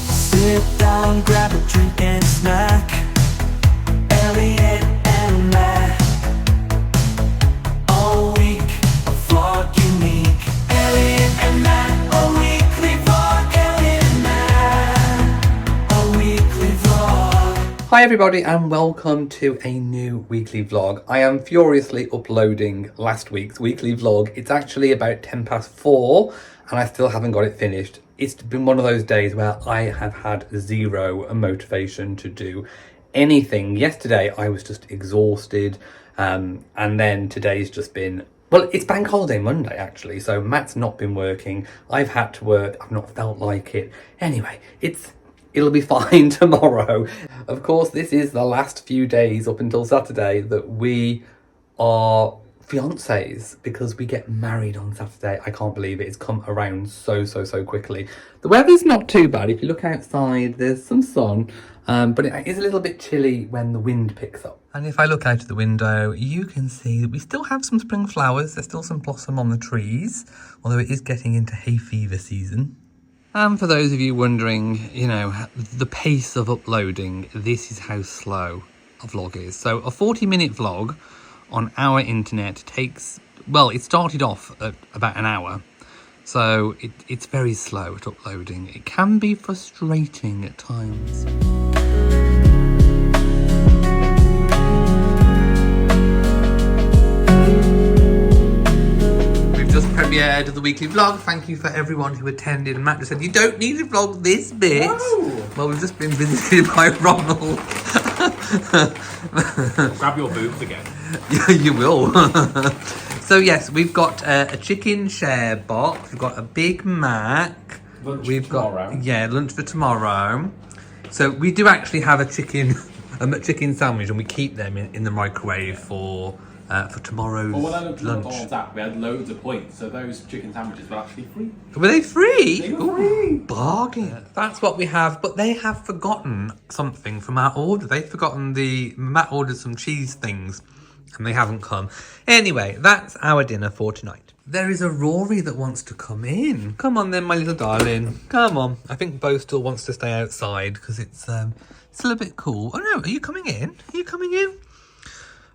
Sit down, grab a drink and snack. Elliot and Matt. All week, a vlog unique. Elliot and Matt, a weekly vlog. Elliot and Matt, a weekly vlog. Hi everybody and welcome to a new weekly vlog. I am furiously uploading last week's weekly vlog. It's actually about 4:10 and I still haven't got it finished. It's been one of those days where I have had zero motivation to do anything. Yesterday I was just exhausted, and then today's just been, well, it's bank holiday Monday actually, so Matt's not been working. I've had to work. I've not felt like it. Anyway, it'll be fine tomorrow. Of course, this is the last few days up until Saturday that we are fiancés, because we get married on Saturday. I can't believe it. It's come around so quickly. The weather's not too bad. If you look outside, there's some sun, but it is a little bit chilly when the wind picks up. And if I look out of the window, you can see that we still have some spring flowers. There's still some blossom on the trees, although it is getting into hay fever season. And for those of you wondering, you know, the pace of uploading, this is how slow a vlog is. So a 40-minute vlog on our internet takes, well, it started off at about an hour. So it's very slow at uploading. It can be frustrating at times. Just premiered the weekly vlog. Thank you for everyone who attended. Matt just said, you don't need to vlog this bit. No. Well, we've just been visited by Ronald. Grab your boobs again. You will. So yes, we've got a chicken share box. We've got a Big Mac. Lunch for tomorrow. Yeah, lunch for tomorrow. So we do actually have a chicken sandwich, and we keep them in the microwave for tomorrow's well, when I looked at lunch. McDonald's app, we had loads of points, so those chicken sandwiches were actually free. Were they free? They were free. Bargain. That's what we have, but they have forgotten something from our order. They've forgotten Matt ordered some cheese things, and they haven't come. Anyway, that's our dinner for tonight. There is a Rory that wants to come in. Come on then, my little darling. Come on. I think Bo still wants to stay outside because it's still a bit cool. Oh no, are you coming in? Are you coming in?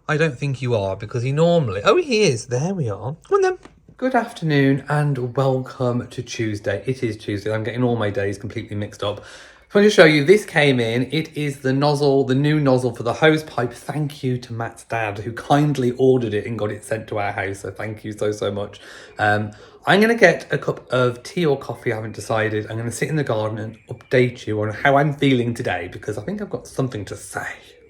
I don't think you are, because he normally... Oh, he is. There we are. Come on then. Good afternoon and welcome to Tuesday. It is Tuesday. I'm getting all my days completely mixed up. I want to show you, this came in. It is the nozzle, the new nozzle for the hose pipe. Thank you to Matt's dad, who kindly ordered it and got it sent to our house. So thank you so much. I'm going to get a cup of tea or coffee. I haven't decided. I'm going to sit in the garden and update you on how I'm feeling today, because I think I've got something to say.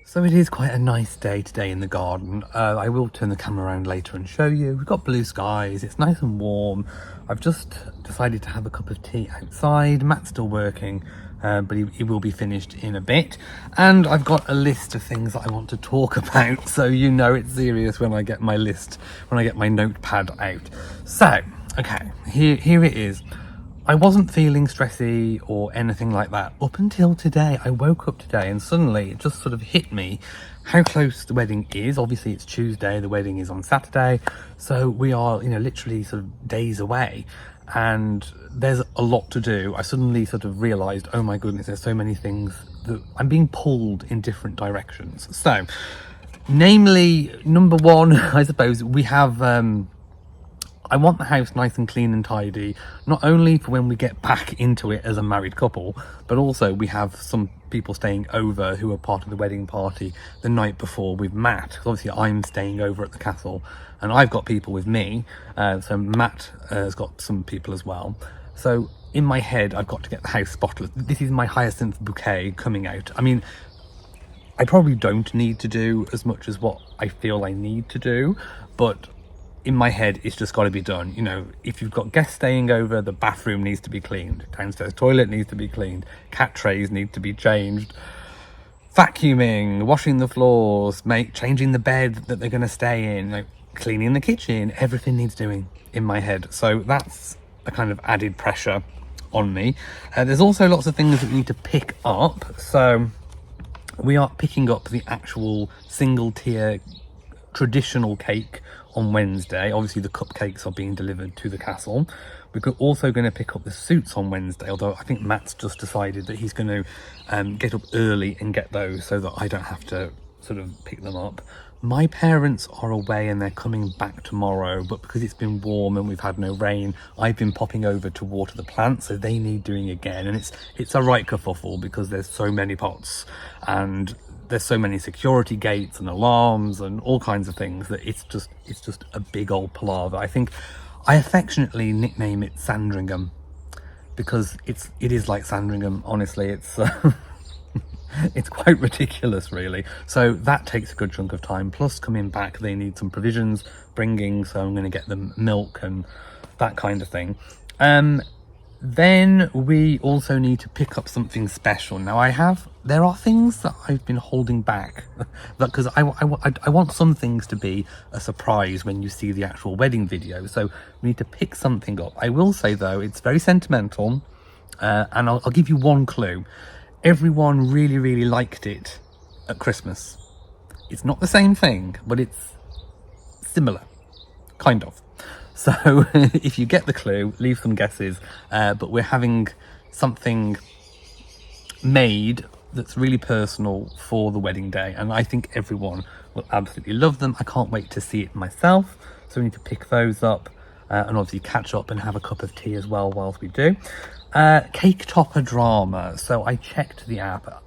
So it is quite a nice day today in the garden. I will turn the camera around later and show you. We've got blue skies, it's nice and warm. I've just decided to have a cup of tea outside. Matt's still working, but he will be finished in a bit. And I've got a list of things that I want to talk about, so you know it's serious when I get my list, when I get my notepad out. So, okay, here it is. I wasn't feeling stressy or anything like that up until today. I woke up today and suddenly it just sort of hit me how close the wedding is. Obviously it's Tuesday, the wedding is on Saturday, so we are, you know, literally sort of days away, and there's a lot to do. I suddenly sort of realized, oh my goodness, there's so many things that I'm being pulled in different directions. So namely, number one, I suppose we have I want the house nice and clean and tidy, not only for when we get back into it as a married couple, but also we have some people staying over who are part of the wedding party the night before with Matt. Obviously I'm staying over at the castle and I've got people with me, so Matt has got some people as well. So in my head I've got to get the house spotless. This is my hyacinth bouquet coming out. I mean, I probably don't need to do as much as what I feel I need to do, but in my head, it's just got to be done. You know, if you've got guests staying over, the bathroom needs to be cleaned. Downstairs toilet needs to be cleaned. Cat trays need to be changed. Vacuuming, washing the floors, changing the bed that they're going to stay in, like cleaning the kitchen. Everything needs doing in my head. So that's a kind of added pressure on me. There's also lots of things that we need to pick up. So we are picking up the actual single tier traditional cake on Wednesday. Obviously the cupcakes are being delivered to the castle. We're also going to pick up the suits on Wednesday, although I think Matt's just decided that he's going to get up early and get those so that I don't have to sort of pick them up. My parents are away and they're coming back tomorrow, but because it's been warm and we've had no rain, I've been popping over to water the plants, so they need doing again. And it's a right kerfuffle because there's so many pots and there's so many security gates and alarms and all kinds of things that it's just a big old palaver. I think I affectionately nickname it Sandringham because it is like Sandringham. Honestly, it's it's quite ridiculous, really. So that takes a good chunk of time. Plus, coming back, they need some provisions bringing, so I'm going to get them milk and that kind of thing. Then we also need to pick up something special. Now there are things that I've been holding back because I want some things to be a surprise when you see the actual wedding video. So we need to pick something up. I will say though, it's very sentimental, and I'll give you one clue. Everyone really, really liked it at Christmas. It's not the same thing, but it's similar, kind of. So if you get the clue, leave some guesses, but we're having something made that's really personal for the wedding day, and I think everyone will absolutely love them. I can't wait to see it myself, so we need to pick those up and obviously catch up and have a cup of tea as well whilst we do. Cake topper drama. So I checked the app.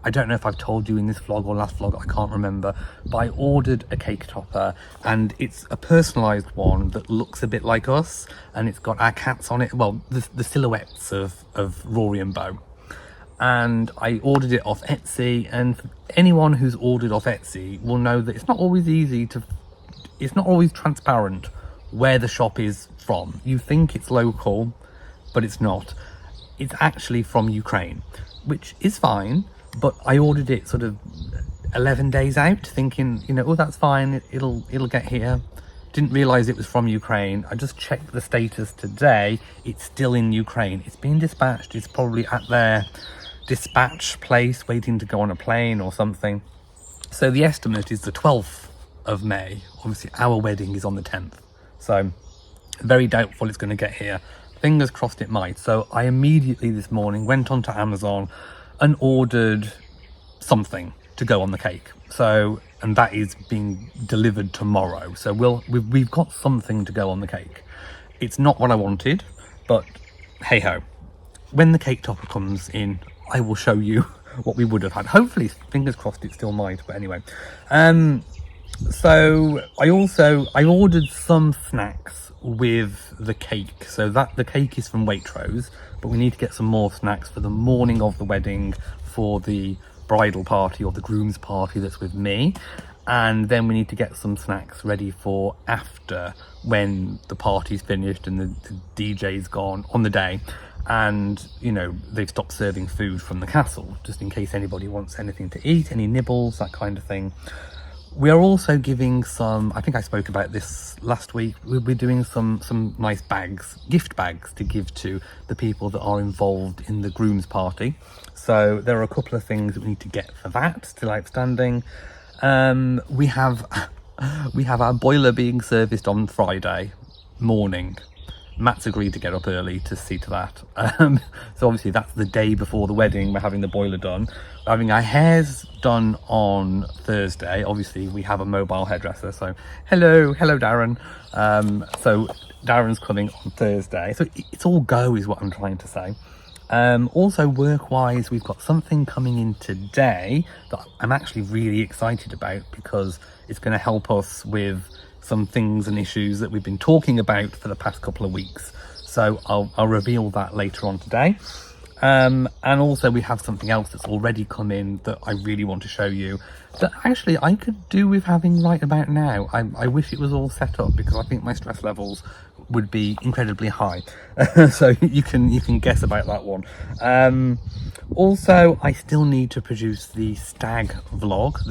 I don't know if I've told you in this vlog or last vlog, I can't remember, but I ordered a cake topper and it's a personalised one that looks a bit like us, and it's got our cats on it, well, the silhouettes of Rory and Beau. And I ordered it off Etsy, and anyone who's ordered off Etsy will know that it's not always transparent where the shop is from. You think it's local, but it's not. It's actually from Ukraine, which is fine. But I ordered it sort of 11 days out, thinking, oh, that's fine, it'll get here. Didn't realise it was from Ukraine. I just checked the status today. It's still in Ukraine. It's been dispatched. It's probably at their dispatch place, waiting to go on a plane or something. So the estimate is the 12th of May. Obviously, our wedding is on the 10th. So very doubtful it's going to get here. Fingers crossed it might. So I immediately this morning went onto Amazon and ordered something to go on the cake. So, and that is being delivered tomorrow. So we've got something to go on the cake. It's not what I wanted, but hey ho. When the cake topper comes in, I will show you what we would have had. Hopefully, fingers crossed it still might, but anyway. So I ordered some snacks with the cake. So that the cake is from Waitrose, but we need to get some more snacks for the morning of the wedding, for the bridal party or the groom's party that's with me. And then we need to get some snacks ready for after, when the party's finished and the DJ's gone on the day. And, they've stopped serving food from the castle, just in case anybody wants anything to eat, any nibbles, that kind of thing. We are also giving some, I think I spoke about this last week, we're doing some nice bags, gift bags, to give to the people that are involved in the groom's party. So there are a couple of things that we need to get for that, still outstanding. We have our boiler being serviced on Friday morning. Matt's agreed to get up early to see to that. So obviously that's the day before the wedding. We're having the boiler done. We're having our hairs done on Thursday. Obviously we have a mobile hairdresser. So hello Darren. So Darren's coming on Thursday. So it's all go is what I'm trying to say. Also work-wise, we've got something coming in today that I'm actually really excited about, because it's going to help us with some things and issues that we've been talking about for the past couple of weeks. So I'll reveal that later on today. And also we have something else that's already come in that I really want to show you, that actually I could do with having right about now. I wish it was all set up, because I think my stress levels would be incredibly high. So you can guess about that one. Also, I still need to produce the stag vlog,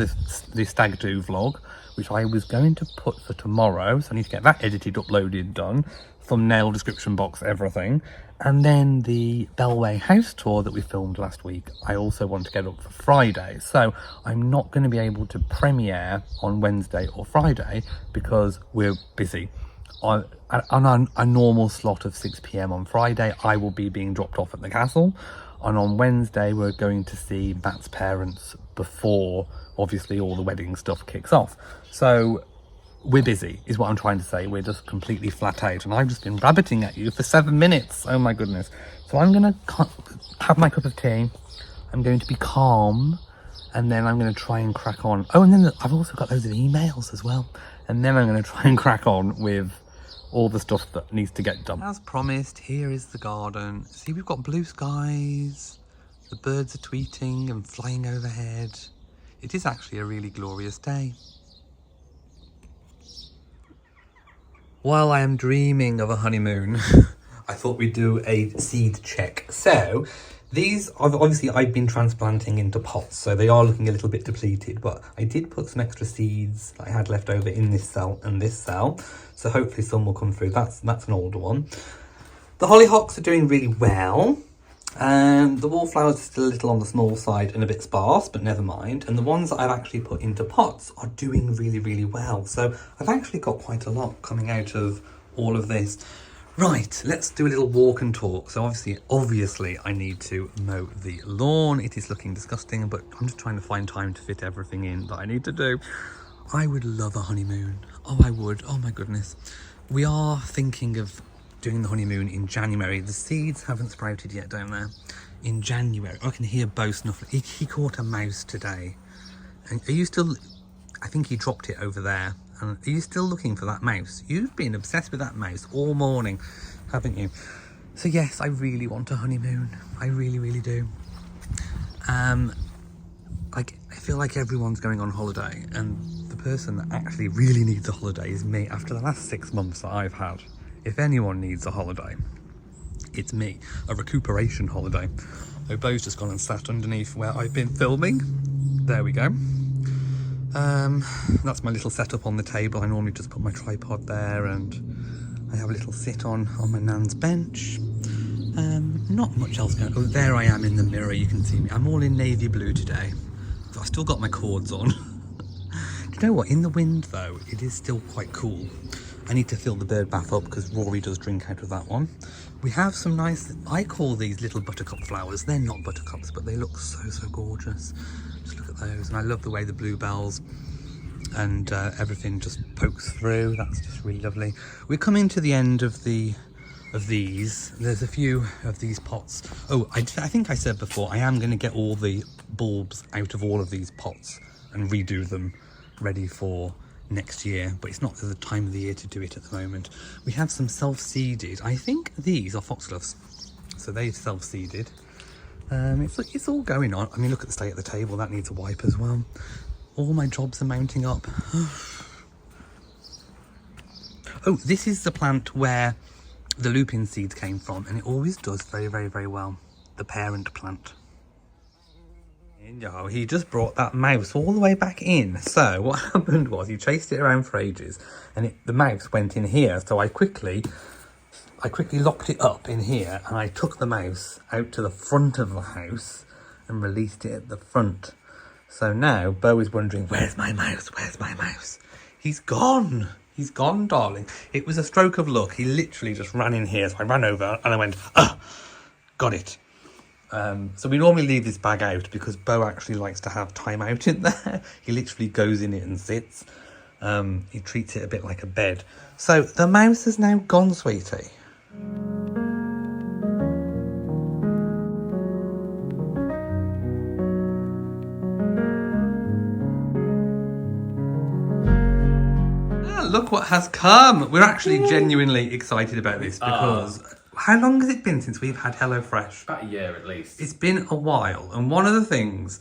the stag do vlog, which I was going to put for tomorrow. So I need to get that edited, uploaded, done thumbnail, description box, everything. And then the Bellway house tour that we filmed last week, I also want to get up for Friday. So I'm not going to be able to premiere on Wednesday or Friday because we're busy. On a normal slot of 6 p.m. on Friday, I will be being dropped off at the castle. And on Wednesday, we're going to see Matt's parents before, obviously, all the wedding stuff kicks off. So we're busy, is what I'm trying to say. We're just completely flat out. And I've just been rabbiting at you for 7 minutes. Oh, my goodness. So I'm going to have my cup of tea. I'm going to be calm. And then I'm going to try and crack on. Oh, and then I've also got loads of emails as well. And then I'm going to try and crack on with all the stuff that needs to get done. As promised, here is the garden. See, we've got blue skies. The birds are tweeting and flying overhead. It is actually a really glorious day. While I am dreaming of a honeymoon, I thought we'd do a seed check. So these, obviously I've been transplanting into pots, so they are looking a little bit depleted, but I did put some extra seeds that I had left over in this cell and this cell. So hopefully some will come through. That's an older one. The hollyhocks are doing really well. And the wallflowers are still a little on the small side and a bit sparse, but never mind. And the ones that I've actually put into pots are doing really, really well. So I've actually got quite a lot coming out of all of this. Right, let's do a little walk and talk. So obviously I need to mow the lawn. It is looking disgusting, but I'm just trying to find time to fit everything in that I need to do. I would love a honeymoon. Oh, I would. Oh my goodness. We are thinking of doing the honeymoon in January. The seeds haven't sprouted yet, don't they? In January. I can hear Bo snuffling. He caught a mouse today. And are you still... I think he dropped it over there. And are you still looking for that mouse? You've been obsessed with that mouse all morning, haven't you? So yes, I really want a honeymoon. I really, really do. I feel like everyone's going on holiday, and the person that actually really needs a holiday is me after the last 6 months that I've had. If anyone needs a holiday, it's me. A recuperation holiday. So Bo's just gone and sat underneath where I've been filming. There we go. That's my little setup on the table. I normally just put my tripod there, and I have a little sit on my nan's bench. Not much else going on. Oh, there I am in the mirror, you can see me. I'm all in navy blue today. I've still got my cords on. Do you know what? In the wind, though, it is still quite cool. I need to fill the bird bath up because Rory does drink out of that one. We have some nice, I call these little buttercup flowers. They're not buttercups, but they look so, so gorgeous. Just look at those. And I love the way the bluebells and everything just pokes through. That's just really lovely. We're coming to the end of these. There's a few of these pots. Oh, I think I said before, I am going to get all the bulbs out of all of these pots and redo them ready for next year, but it's not the time of the year to do it at the moment. We have some self-seeded. I think these are foxgloves, so they're self-seeded. It's all going on. I mean, look at the state of the table. That needs a wipe as well. All my jobs are mounting up. Oh, this is the plant where the lupin seeds came from, and it always does very, very, very well. The parent plant. Oh, he just brought that mouse all the way back in. So what happened was he chased it around for ages, and the mouse went in here. So I quickly locked it up in here, and I took the mouse out to the front of the house and released it at the front. So now Bo is wondering, where's my mouse? Where's my mouse? He's gone. He's gone, darling. It was a stroke of luck. He literally just ran in here. So I ran over and I went, got it. So we normally leave this bag out because Bo actually likes to have time out in there. He literally goes in it and sits. He treats it a bit like a bed. So the mouse has now gone, sweetie. Look what has come. We're actually genuinely excited about this because how long has it been since we've had HelloFresh? About a year at least. It's been a while, and one of the things,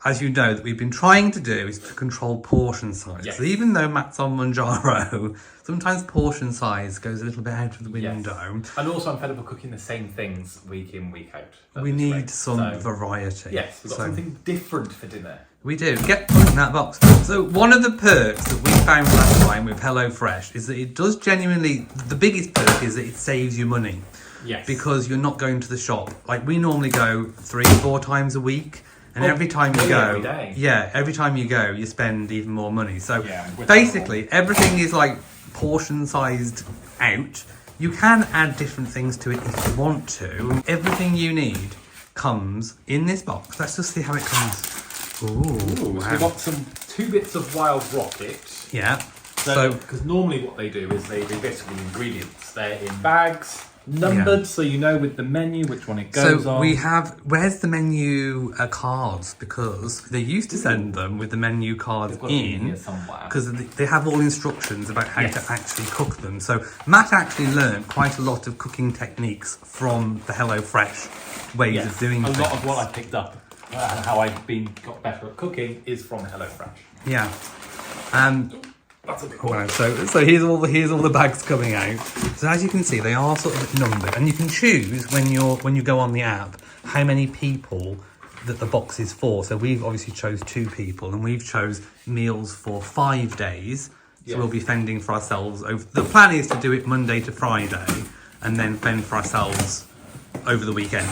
as you know, that we've been trying to do is to control portion size. Yes. So even though Matt's on Manjaro, sometimes portion size goes a little bit out of the window. Yes. And also I'm fed up of cooking the same things week in, week out. We need some variety. Yes, we've got something different for dinner. We do. Get put in that box. So one of the perks that we found last time with HelloFresh is that it does genuinely, the biggest perk is that it saves you money. Yes. Because you're not going to the shop. Like we normally go 3-4 times a week. And every time you go, every day. yeah, every time you go, you spend even more money. So Yeah, basically, everything is like portion sized out. You can add different things to it if you want to. Everything you need comes in this box. Let's just see how it comes. Ooh, So wow. we've got 2 bits of wild rocket. Yeah. So, because normally what they do is they basically ingredients. They're in bags, numbered, so you know with the menu which one it goes on. So we have, where's the menu cards? Because they used to send them with the menu cards They've got them in in, here somewhere. because they have all instructions about how Yes. to actually cook them. So Matt actually learned quite a lot of cooking techniques from the HelloFresh ways of doing a things. lot of what I picked up and how I've got better at cooking is from HelloFresh. Yeah. That's a big Wow, one. so here's all the bags coming out. So as you can see, they are sort of numbered, and you can choose when you go on the app how many people that the box is for. So we've obviously chose 2 people, and we've chose meals for 5 days. So Yeah. we'll be fending for ourselves over. The plan is to do it Monday to Friday, and then fend for ourselves over the weekend.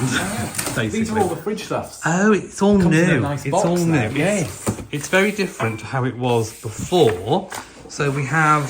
Basically. These are all the fridge stuffs. Oh, it's all Comes in new. a nice It's box all now. new. Yes. It's very different to how it was before. So we have.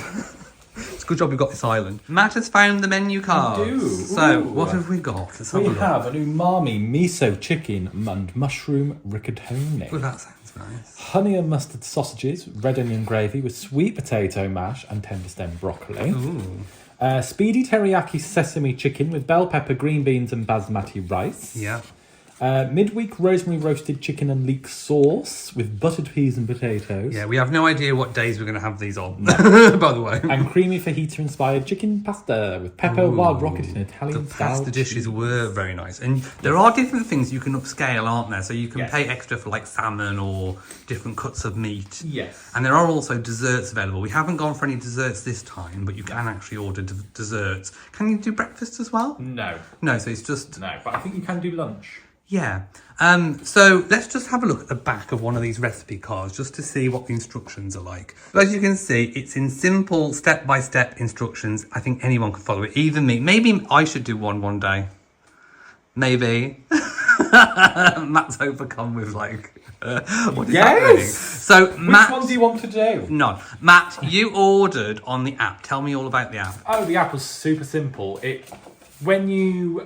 It's a good job we got this island. Matt has found the menu cards. do. So Ooh. what have we got? Let's have a We look. have an umami miso chicken and mushroom rigatoni. Oh, that sounds nice. Honey and mustard sausages, red onion gravy with sweet potato mash and tender stem broccoli. Ooh. Speedy teriyaki sesame chicken with bell pepper, green beans and basmati rice. Yeah. Midweek rosemary roasted chicken and leek sauce with buttered peas and potatoes. Yeah, we have no idea what days we're going to have these on, by the way. And creamy fajita inspired chicken pasta with pepper, wild rocket and The Italian style pasta dishes cheese. were very nice. And there are different things you can upscale, aren't there? So you can Yes. pay extra for like salmon or different cuts of meat. Yes. And there are also desserts available. We haven't gone for any desserts this time, but you can actually order desserts. Can you do breakfast as well? No, No, so it's just... no, but I think you can do lunch. Yeah. So let's just have a look at the back of one of these recipe cards just to see what the instructions are like. But as you can see, it's in simple step-by-step instructions. I think anyone can follow it, even me. Maybe I should do one day. Maybe. Matt's overcome with like, what is happening? So Matt, Which one do you want to do? none. Matt, you ordered on the app. Tell me all about the app. Oh, the app was super simple. When you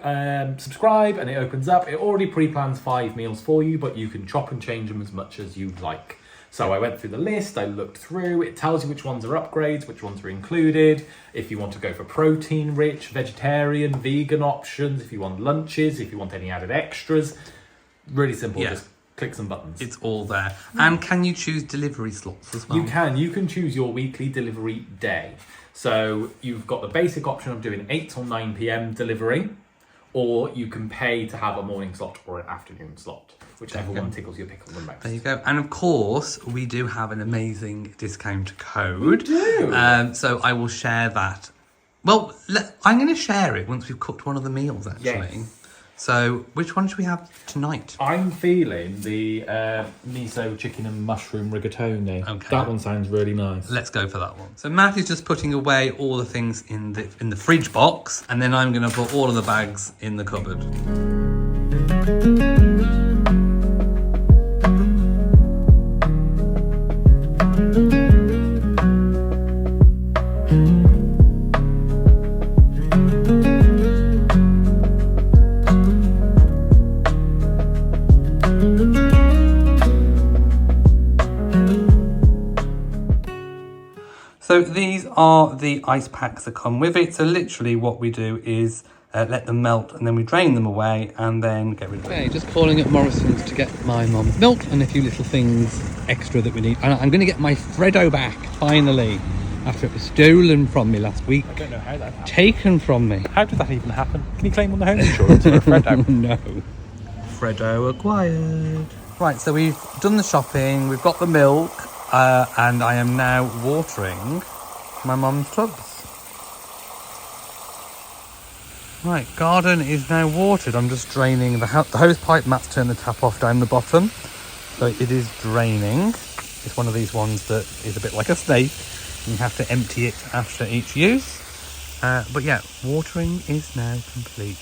subscribe and it opens up, it already pre-plans 5 meals for you, but you can chop and change them as much as you like. So I went through the list, I looked through, it tells you which ones are upgrades, which ones are included, if you want to go for protein-rich, vegetarian, vegan options, if you want lunches, if you want any added extras. Really simple, Yeah. just click some buttons. It's all there. And can you choose delivery slots as well? You can choose your weekly delivery day. So you've got the basic option of doing 8 till 9 p.m. delivery, or you can pay to have a morning slot or an afternoon slot, whichever one tickles your pickle the most. There you go. And of course, we do have an amazing discount code. We do. So I will share that. Well, I'm going to share it once we've cooked one of the meals, actually. Yes. So which one should we have tonight? I'm feeling the miso chicken and mushroom rigatoni. Okay. That one sounds really nice. Let's go for that one. So Matt is just putting away all the things in the fridge box, and then I'm going to put all of the bags in the cupboard. So these are the ice packs that come with it. So literally what we do is let them melt and then we drain them away and then get rid of them. Okay, just calling at Morrison's to get my mum milk and a few little things extra that we need. And I'm going to get my Freddo back, finally, after it was stolen from me last week. I don't know how that happened. Taken from me. How did that even happen? Can you claim on the home insurance for a Freddo? No. Freddo acquired. Right, so we've done the shopping, we've got the milk, and I am now watering my mum's tubs. Right, garden is now watered. I'm just draining the hose pipe. Matt's turned the tap off down the bottom. So it is draining. It's one of these ones that is a bit like a snake. You have to empty it after each use. But yeah, watering is now complete.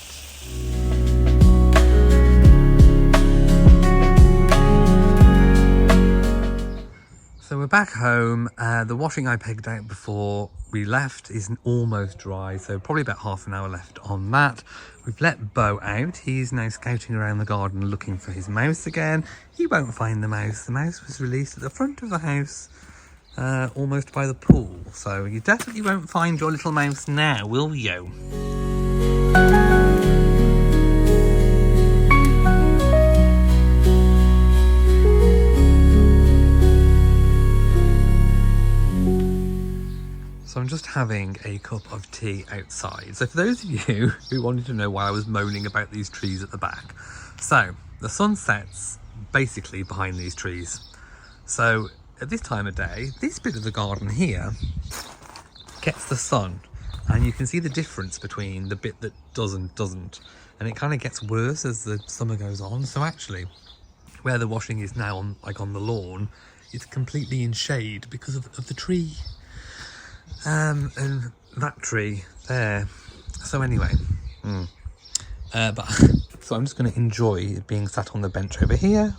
So we're back home. The washing I pegged out before we left is almost dry, so probably about half an hour left on that. We've let Bo out. He's now scouting around the garden looking for his mouse again. He won't find the mouse. The mouse was released at the front of the house, almost by the pool. So you definitely won't find your little mouse now, will you? So I'm just having a cup of tea outside. So for those of you who wanted to know why I was moaning about these trees at the back. So the sun sets basically behind these trees. So at this time of day, this bit of the garden here gets the sun. And you can see the difference between the bit that doesn't. And it kind of gets worse as the summer goes on. So actually, where the washing is now on the lawn, it's completely in shade because of the tree. And that tree there. So anyway, so I'm just going to enjoy it being sat on the bench over here,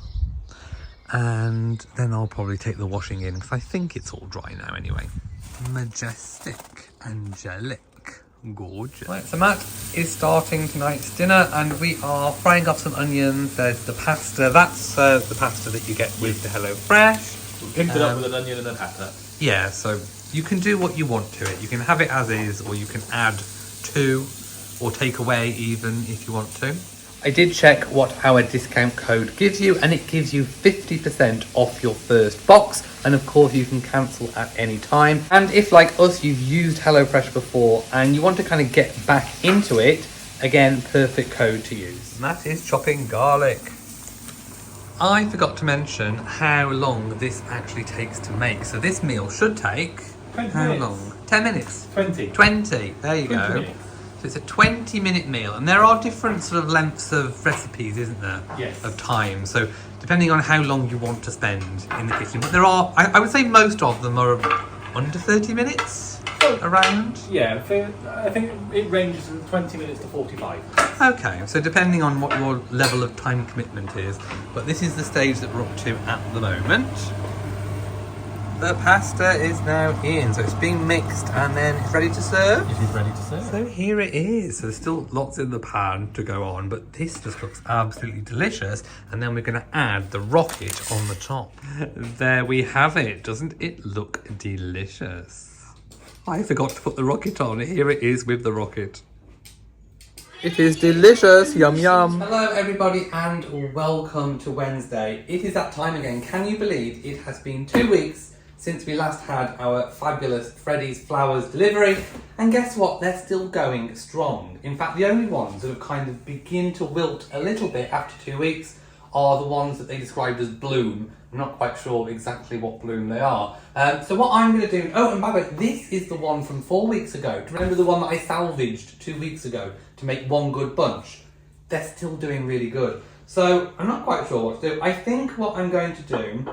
and then I'll probably take the washing in because I think it's all dry now anyway. Majestic, angelic, gorgeous. Right, so Matt is starting tonight's dinner, and we are frying up some onions. There's the pasta. That's the pasta that you get with the HelloFresh. Picked it up with an onion and a pepper. Yeah, so you can do what you want to it. You can have it as is, or you can add to, or take away even if you want to. I did check what our discount code gives you, and it gives you 50% off your first box. And of course, you can cancel at any time. And if, like us, you've used HelloFresh before and you want to kind of get back into it, again, perfect code to use. Matt is chopping garlic. I forgot to mention how long this actually takes to make. So this meal should take 20 how minutes. long? 10 minutes. 20. 20. There you 20 go. minutes. So it's a 20-minute meal, and there are different sort of lengths of recipes, isn't there? Yes. Of time. So depending on how long you want to spend in the kitchen, but there are, I would say most of them are under 30 minutes around. Yeah, I think it ranges from 20 minutes to 45. Okay, so depending on what your level of time commitment is, but this is the stage that we're up to at the moment. The pasta is now in, so it's being mixed and then it's ready to serve. It is ready to serve. So here it is. So there's still lots in the pan to go on, but this just looks absolutely delicious. And then we're going to add the rocket on the top. There we have it. Doesn't it look delicious? I forgot to put the rocket on. Here it is with the rocket. It is delicious. Yum yum. Hello everybody and welcome to Wednesday. It is that time again. Can you believe it has been 2 weeks since we last had our fabulous Freddies flowers delivery, and guess what? They're still going strong. In fact, the only ones that have kind of begin to wilt a little bit after 2 weeks are the ones that they described as bloom. I'm not quite sure exactly what bloom they are. So what I'm going to do, oh, and by the way, this is the one from 4 weeks ago. Do you remember the one that I salvaged 2 weeks ago to make one good bunch? They're still doing really good. So I'm not quite sure what to do. I think what I'm going to do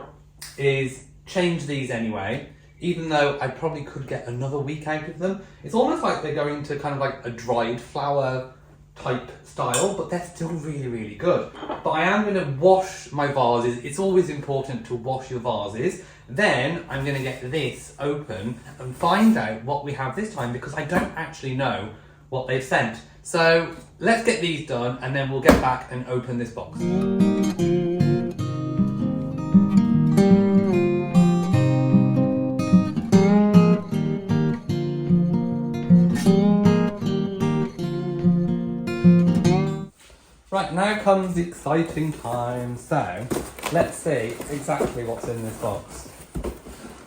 is change these anyway, even though I probably could get another week out of them. It's almost like they're going to kind of like a dried flower type style, but they're still really, really good. But I am going to wash my vases. It's always important to wash your vases. Then I'm going to get this open and find out what we have this time, because I don't actually know what they've sent. So let's get these done and then we'll get back and open this box. Right, now comes the exciting time. So, let's see exactly what's in this box.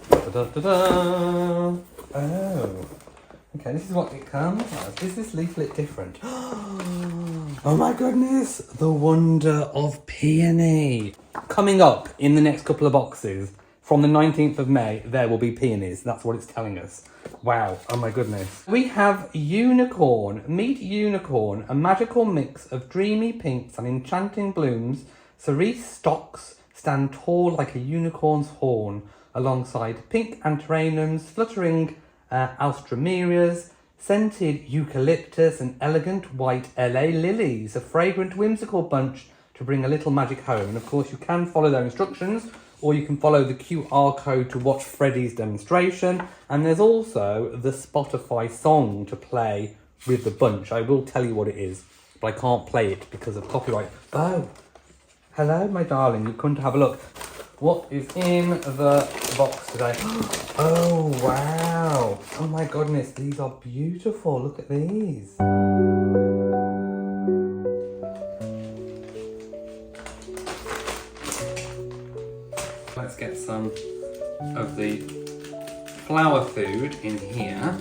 Da-da-da-da. Oh. Okay, this is what it comes as. Is this leaflet different? Oh my goodness! The wonder of peony. Coming up in the next couple of boxes, from the 19th of May, there will be peonies. That's what it's telling us. Wow, oh my goodness. We have unicorn. Meet unicorn, a magical mix of dreamy pinks and enchanting blooms, cerise stalks, stand tall like a unicorn's horn, alongside pink antirrhinums, fluttering alstroemerias, scented eucalyptus and elegant white LA lilies, a fragrant whimsical bunch to bring a little magic home. And of course you can follow their instructions, or you can follow the QR code to watch Freddie's demonstration. And there's also the Spotify song to play with the bunch. I will tell you what it is, but I can't play it because of copyright. Oh, hello my darling, you've come to have a look. What is in the box today? Oh wow, oh my goodness, these are beautiful, look at these. Let's get some of the flower food in here.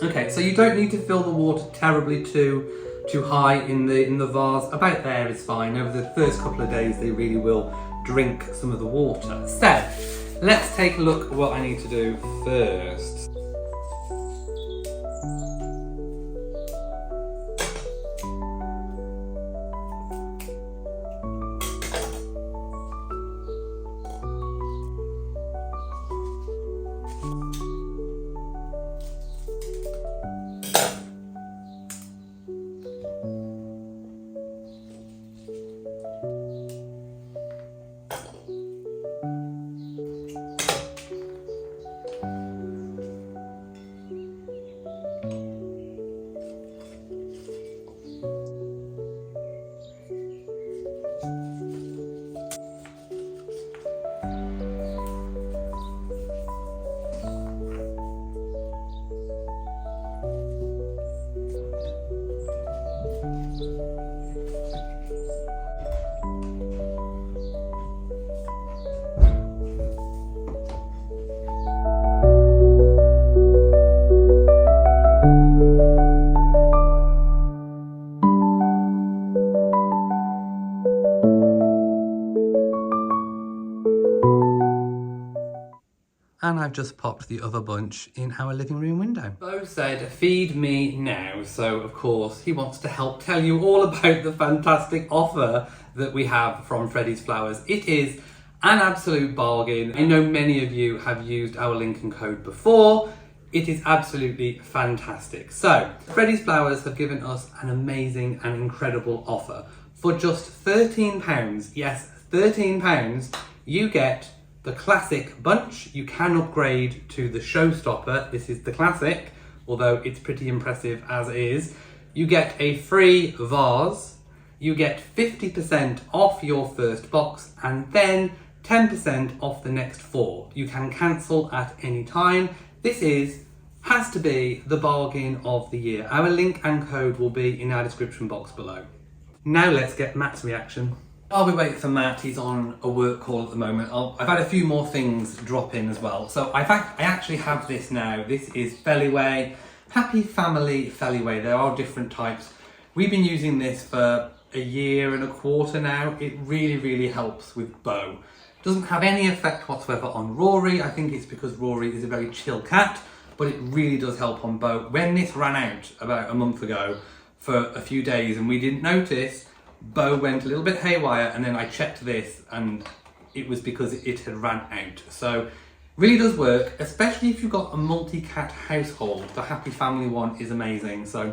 Okay, so you don't need to fill the water terribly too high in the vase. About there is fine. Over the first couple of days they really will drink some of the water. So let's take a look at what I need to do first. And I've just popped the other bunch in our living room window. Bo said, feed me now. So of course he wants to help tell you all about the fantastic offer that we have from Freddie's Flowers. It is an absolute bargain. I know many of you have used our link and code before. It is absolutely fantastic. So Freddie's Flowers have given us an amazing and incredible offer. For just £13, yes, £13, you get the classic bunch. You can upgrade to the showstopper. This is the classic, although it's pretty impressive as is. You get a free vase, you get 50% off your first box, and then 10% off the next 4. You can cancel at any time. This has to be the bargain of the year. Our link and code will be in our description box below. Now let's get Matt's reaction. While we wait for Matt, he's on a work call at the moment. I've had a few more things drop in as well. So I actually have this now. This is Feliway, Happy Family Feliway. There are different types. We've been using this for a year and a quarter now. It really, really helps with Bo. Doesn't have any effect whatsoever on Rory. I think it's because Rory is a very chill cat, but it really does help on Bo. When this ran out about a month ago for a few days and we didn't notice, Bo went a little bit haywire, and then I checked this and it was because it had ran out. So really does work, especially if you've got a multi-cat household. The Happy Family one is amazing. So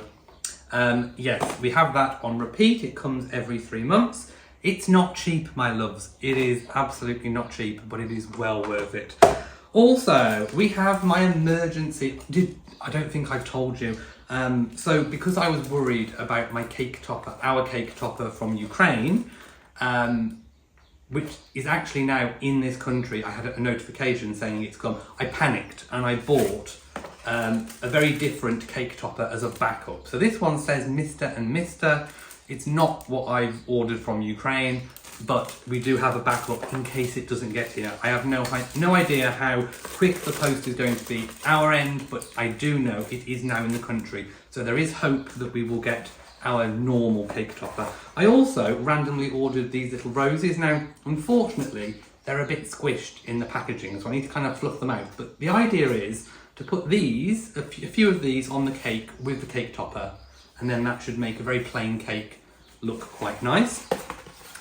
yes, we have that on repeat. It comes every 3 months. It's not cheap, my loves. It is absolutely not cheap, but it is well worth it. Also, we have my emergency, I don't think I've told you. So because I was worried about my cake topper, our cake topper from Ukraine, which is actually now in this country, I had a notification saying it's come. I panicked and I bought a very different cake topper as a backup. So this one says Mr. and Mr. It's not what I've ordered from Ukraine, but we do have a backup in case it doesn't get here. I have no idea how quick the post is going to be our end, but I do know it is now in the country. So there is hope that we will get our normal cake topper. I also randomly ordered these little roses. Now, unfortunately, they're a bit squished in the packaging, so I need to kind of fluff them out. But the idea is to put these, a few of these on the cake with the cake topper, and then that should make a very plain cake look quite nice.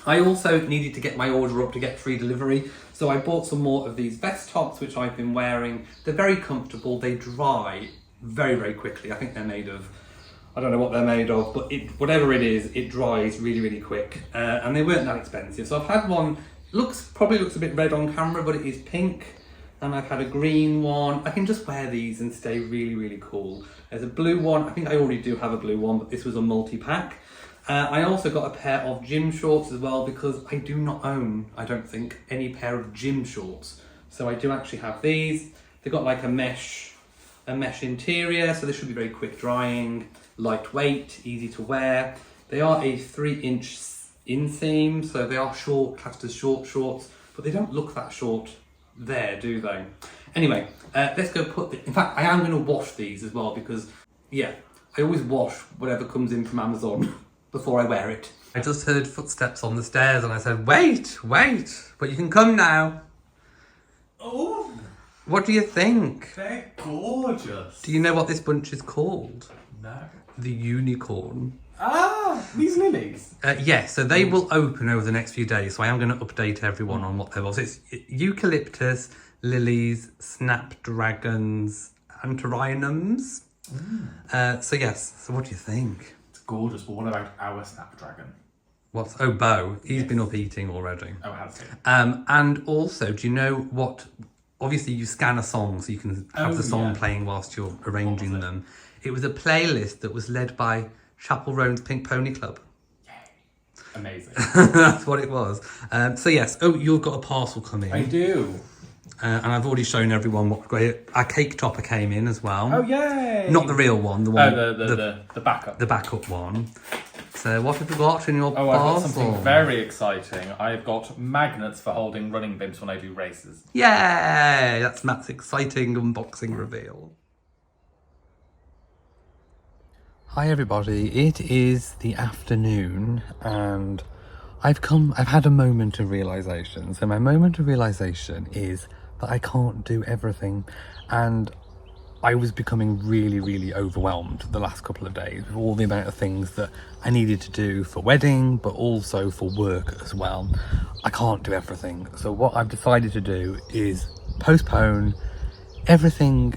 I also needed to get my order up to get free delivery, so I bought some more of these vest tops, which I've been wearing. They're very comfortable, they dry very, very quickly. I think they're made of, I don't know what they're made of, but whatever it is, it dries really, really quick. And they weren't that expensive. So I've had one, probably looks a bit red on camera, but it is pink. And I've had a green one. I can just wear these and stay really, really cool. There's a blue one. I think I already do have a blue one, but this was a multi-pack. I also got a pair of gym shorts as well, because I do not own, I don't think, any pair of gym shorts. So I do actually have these. They've got like a mesh interior, so they should be very quick drying, lightweight, easy to wear. They are a 3-inch inseam, so they are short, classed as short shorts, but they don't look that short there, do they? Anyway, let's go in fact, I am going to wash these as well, because, yeah, I always wash whatever comes in from Amazon before I wear it. I just heard footsteps on the stairs and I said, wait, but you can come now. Oh, What do you think? they're gorgeous. Do you know what this bunch is called? No. The unicorn. Ah, these lilies. Yeah, so they will open over the next few days, so I am going to update everyone on what they was. It's eucalyptus, lilies, snapdragons, antirrhinums. So yes, so what do you think? It's gorgeous, but what about our snapdragon? Oh, Bo, he's been up eating already. Oh, has he? And also, do you know what, obviously you scan a song so you can have the song playing whilst you're arranging them. It was a playlist that was led by Chapel Roan's Pink Pony Club. Yay. Amazing. That's what it was. So yes, you've got a parcel coming. I do. And I've already shown everyone what our cake topper came in as well. Oh, yay. Not the real one, the one. The backup. The backup one. So what have you got in your parcel? I've got something very exciting. I've got magnets for holding running bibs when I do races. Yay! That's Matt's exciting unboxing reveal. Hi everybody, it is the afternoon and I've had a moment of realisation. So my moment of realisation is that I can't do everything, and I was becoming really, really overwhelmed the last couple of days with all the amount of things that I needed to do for wedding, but also for work as well. I can't do everything. So what I've decided to do is postpone everything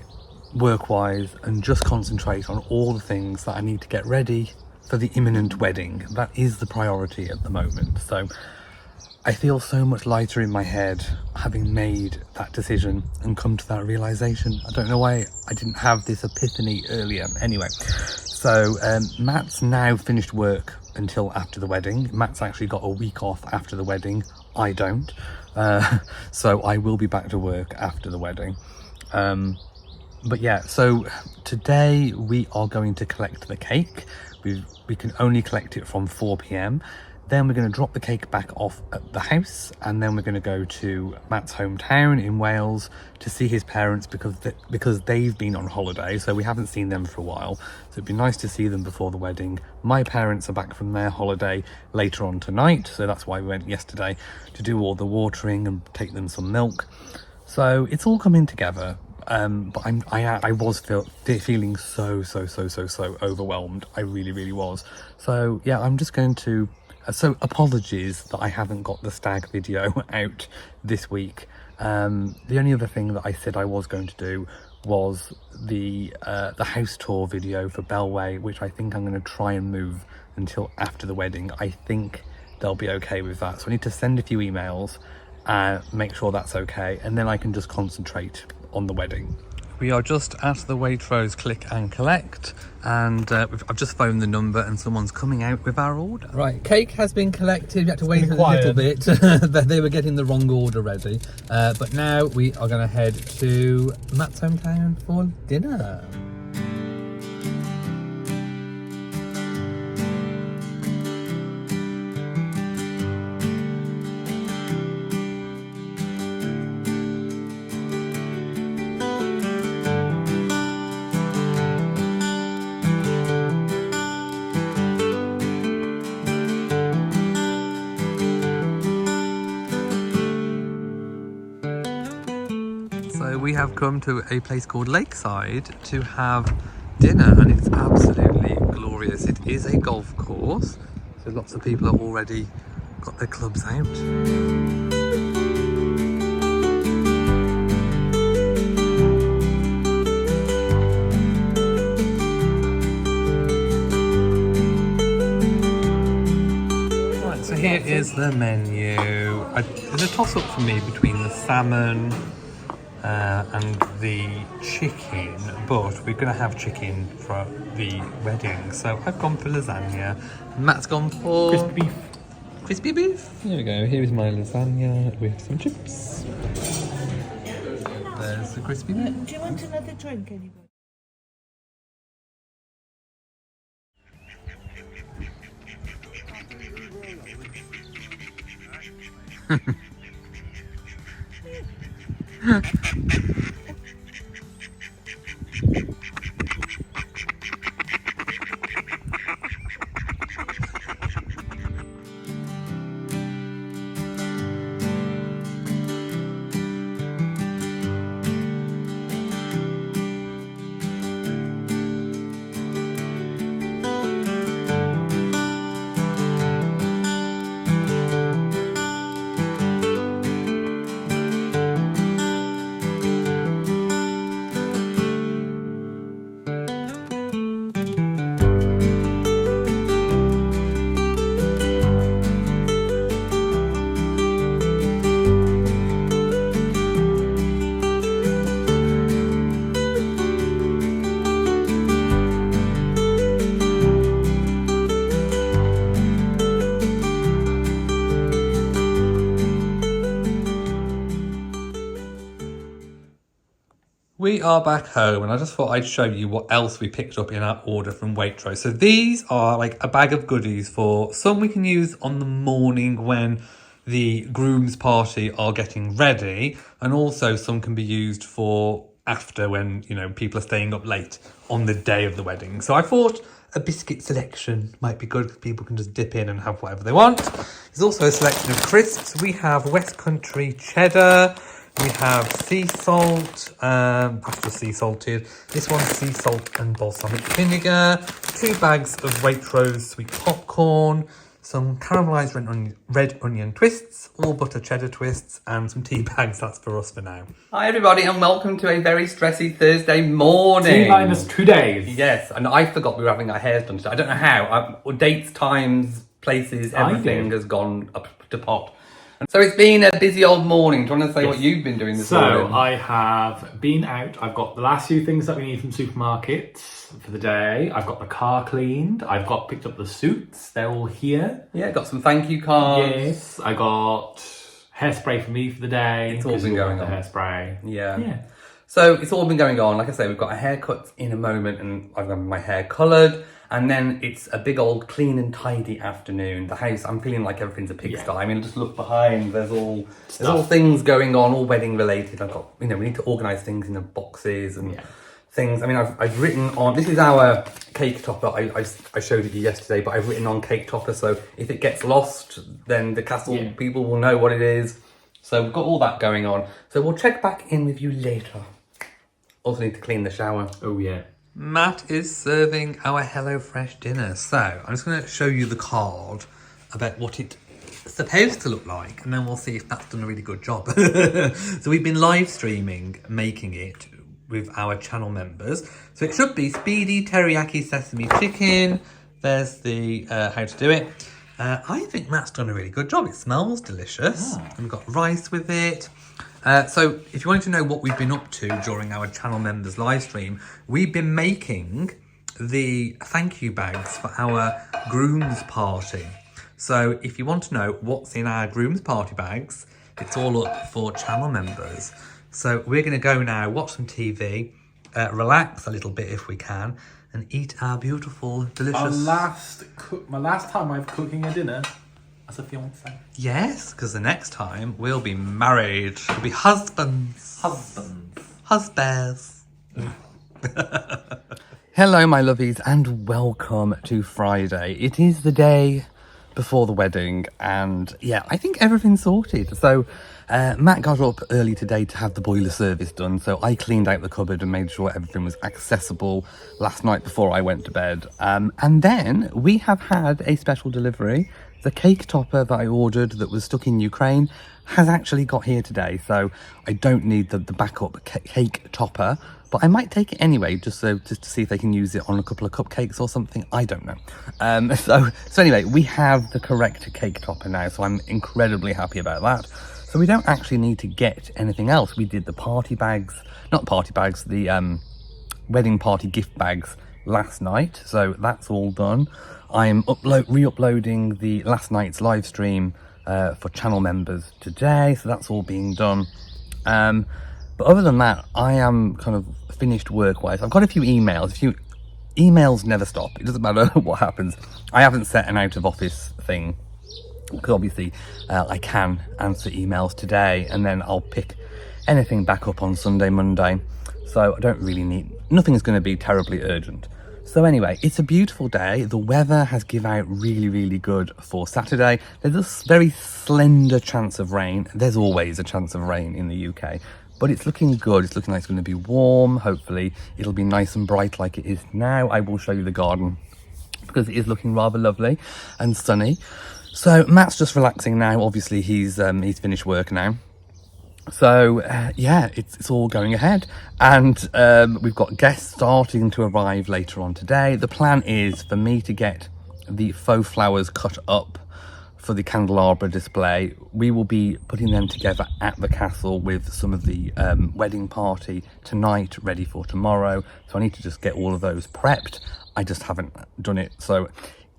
work-wise and just concentrate on all the things that I need to get ready for the imminent wedding. That is the priority at the moment. So I feel so much lighter in my head having made that decision and come to that realisation. I don't know why I didn't have this epiphany earlier. Anyway, so Matt's now finished work until after the wedding. Matt's actually got a week off after the wedding. I don't. So I will be back to work after the wedding. But yeah, so today we are going to collect the cake. We can only collect it from 4 p.m. Then we're going to drop the cake back off at the house, and then we're going to go to Matt's hometown in Wales to see his parents because they've been on holiday, so we haven't seen them for a while. So it'd be nice to see them before the wedding. My parents are back from their holiday later on tonight, so that's why we went yesterday to do all the watering and take them some milk. So it's all coming together. But I was feeling so overwhelmed. I really, really was. So yeah, I'm just going to. So apologies that I haven't got the stag video out this week. The only other thing that I said I was going to do was the house tour video for Bellway, which I think I'm going to try and move until after the wedding. I think they'll be okay with that. So I need to send a few emails and make sure that's okay, and then I can just concentrate on the wedding. We are just at the Waitrose click and collect, and I've just phoned the number and someone's coming out with our order. Right, cake has been collected. We had to wait a little bit. They were getting the wrong order ready, but now we are going to head to Matt's hometown for dinner. We have come to a place called Lakeside to have dinner, and it's absolutely glorious. It is a golf course, so lots of people have already got their clubs out. Right, so here is the menu. There's a toss-up for me between the salmon and the chicken, but we're going to have chicken for the wedding. So I've gone for lasagna. Matt's gone for Crispy beef. crispy beef. Here we go. Here is my lasagna with some chips. There's the crispy beef. Do you want another drink, anybody? We are back home, and I just thought I'd show you what else we picked up in our order from Waitrose. So these are like a bag of goodies for some we can use on the morning when the groom's party are getting ready, and also some can be used for after when, you know, people are staying up late on the day of the wedding. So I thought a biscuit selection might be good because people can just dip in and have whatever they want. There's also a selection of crisps. We have West Country cheddar. We have sea salt, that's just sea salted. This one's sea salt and balsamic vinegar. 2 bags of Waitrose sweet popcorn. Some caramelised red onion twists, all butter cheddar twists, and some tea bags. That's for us for now. Hi everybody, and welcome to a very stressy Thursday morning. T-2 days. Yes, and I forgot we were having our hairs done today. I don't know how. Dates, times, places, everything has gone up to pot. So it's been a busy old morning. Do you want to say what you've been doing this morning? So I have been out. I've got the last few things that we need from supermarkets for the day. I've got the car cleaned. I've picked up the suits. They're all here. Yeah, got some thank you cards. Yes. I got hairspray for me for the day. It's all been going on. Hairspray. Yeah. So it's all been going on. Like I say, we've got a haircut in a moment, and I've got my hair coloured. And then it's a big old clean and tidy afternoon. The house, I'm feeling like everything's a pigsty. Yeah. I mean, just look behind. There's all things going on, all wedding related. I've got, we need to organise things in the boxes and things. I mean, I've written on. This is our cake topper. I showed it you yesterday, but I've written on cake topper. So if it gets lost, then the castle people will know what it is. So we've got all that going on. So we'll check back in with you later. Also need to clean the shower. Oh yeah. Matt is serving our HelloFresh dinner. So I'm just going to show you the card about what it's supposed to look like, and then we'll see if that's done a really good job. So we've been live streaming making it with our channel members. So it should be speedy teriyaki sesame chicken. There's the how to do it. I think Matt's done a really good job. It smells delicious. And we've got rice with it. So if you wanted to know what we've been up to during our channel members live stream, we've been making the thank you bags for our groom's party. So if you want to know what's in our groom's party bags, it's all up for channel members. So we're going to go now, watch some TV, relax a little bit if we can, and eat our beautiful, delicious... My last time I'm cooking a dinner as a fiancé. Yes, because the next time we'll be married. We'll be husbands. Husbands. Hello, my lovies, and welcome to Friday. It is the day before the wedding, and yeah, I think everything's sorted. So Matt got up early today to have the boiler service done, so I cleaned out the cupboard and made sure everything was accessible last night before I went to bed. And then we have had a special delivery. The cake topper that I ordered that was stuck in Ukraine has actually got here today, so I don't need the backup cake topper, but I might take it anyway, just to see if they can use it on a couple of cupcakes or something. I don't know. So anyway, we have the correct cake topper now, so I'm incredibly happy about that. So we don't actually need to get anything else. We did the party bags, not party bags, the wedding party gift bags last night, so that's all done. I'm re-uploading the last night's live stream for channel members today, so that's all being done. But other than that, I am kind of finished work-wise. I've got a few emails. Emails never stop. It doesn't matter what happens. I haven't set an out-of-office thing, because obviously I can answer emails today, and then I'll pick anything back up on Sunday, Monday. So I don't really need... Nothing is going to be terribly urgent. So anyway, it's a beautiful day. The weather has given out really, really good for Saturday. There's a very slender chance of rain. There's always a chance of rain in the UK. But it's looking good. It's looking like it's going to be warm. Hopefully, it'll be nice and bright like it is now. I will show you the garden because it is looking rather lovely and sunny. So Matt's just relaxing now. Obviously, he's finished work now. So yeah, it's all going ahead, and we've got guests starting to arrive later on today. The plan is for me to get the faux flowers cut up for the candelabra display. We will be putting them together at the castle with some of the wedding party tonight ready for tomorrow. So I need to just get all of those prepped. I just haven't done it, so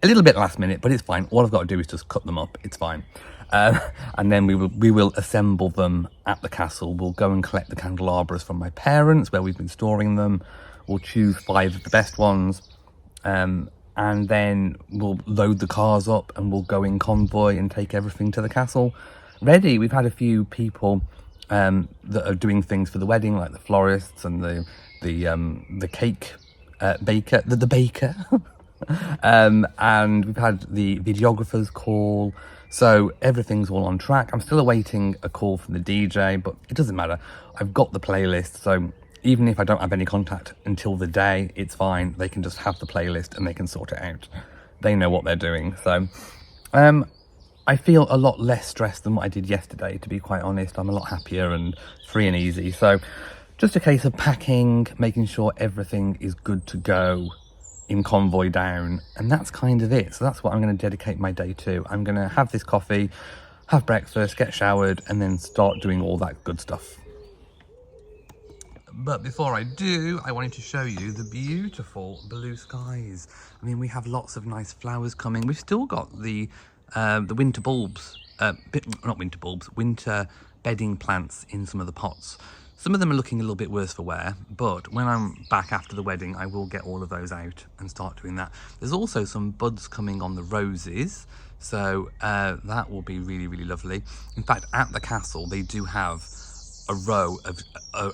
a little bit last minute, but it's fine. All I've got to do is just cut them up. It's fine. And then we will assemble them at the castle. We'll go and collect the candelabras from my parents where we've been storing them. We'll choose 5 of the best ones, and then we'll load the cars up and we'll go in convoy and take everything to the castle ready. We've had a few people that are doing things for the wedding, like the florists and the cake baker, the baker. And we've had the videographers call. So everything's all on track. I'm still awaiting a call from the DJ, but it doesn't matter. I've got the playlist, so even if I don't have any contact until the day, it's fine. They can just have the playlist and they can sort it out. They know what they're doing. So I feel a lot less stressed than what I did yesterday, to be quite honest. I'm a lot happier and free and easy. So just a case of packing, making sure everything is good to go in convoy down, and that's kind of it. So that's what I'm going to dedicate my day to. I'm going to have this coffee, have breakfast, get showered, and then start doing all that good stuff. But before I do, I wanted to show you the beautiful blue skies. I mean, we have lots of nice flowers coming. We've still got the winter bulbs, not winter bulbs, winter bedding plants in some of the pots. Some of them are looking a little bit worse for wear, but when I'm back after the wedding, I will get all of those out and start doing that. There's also some buds coming on the roses, so that will be really, really lovely. In fact, at the castle, they do have a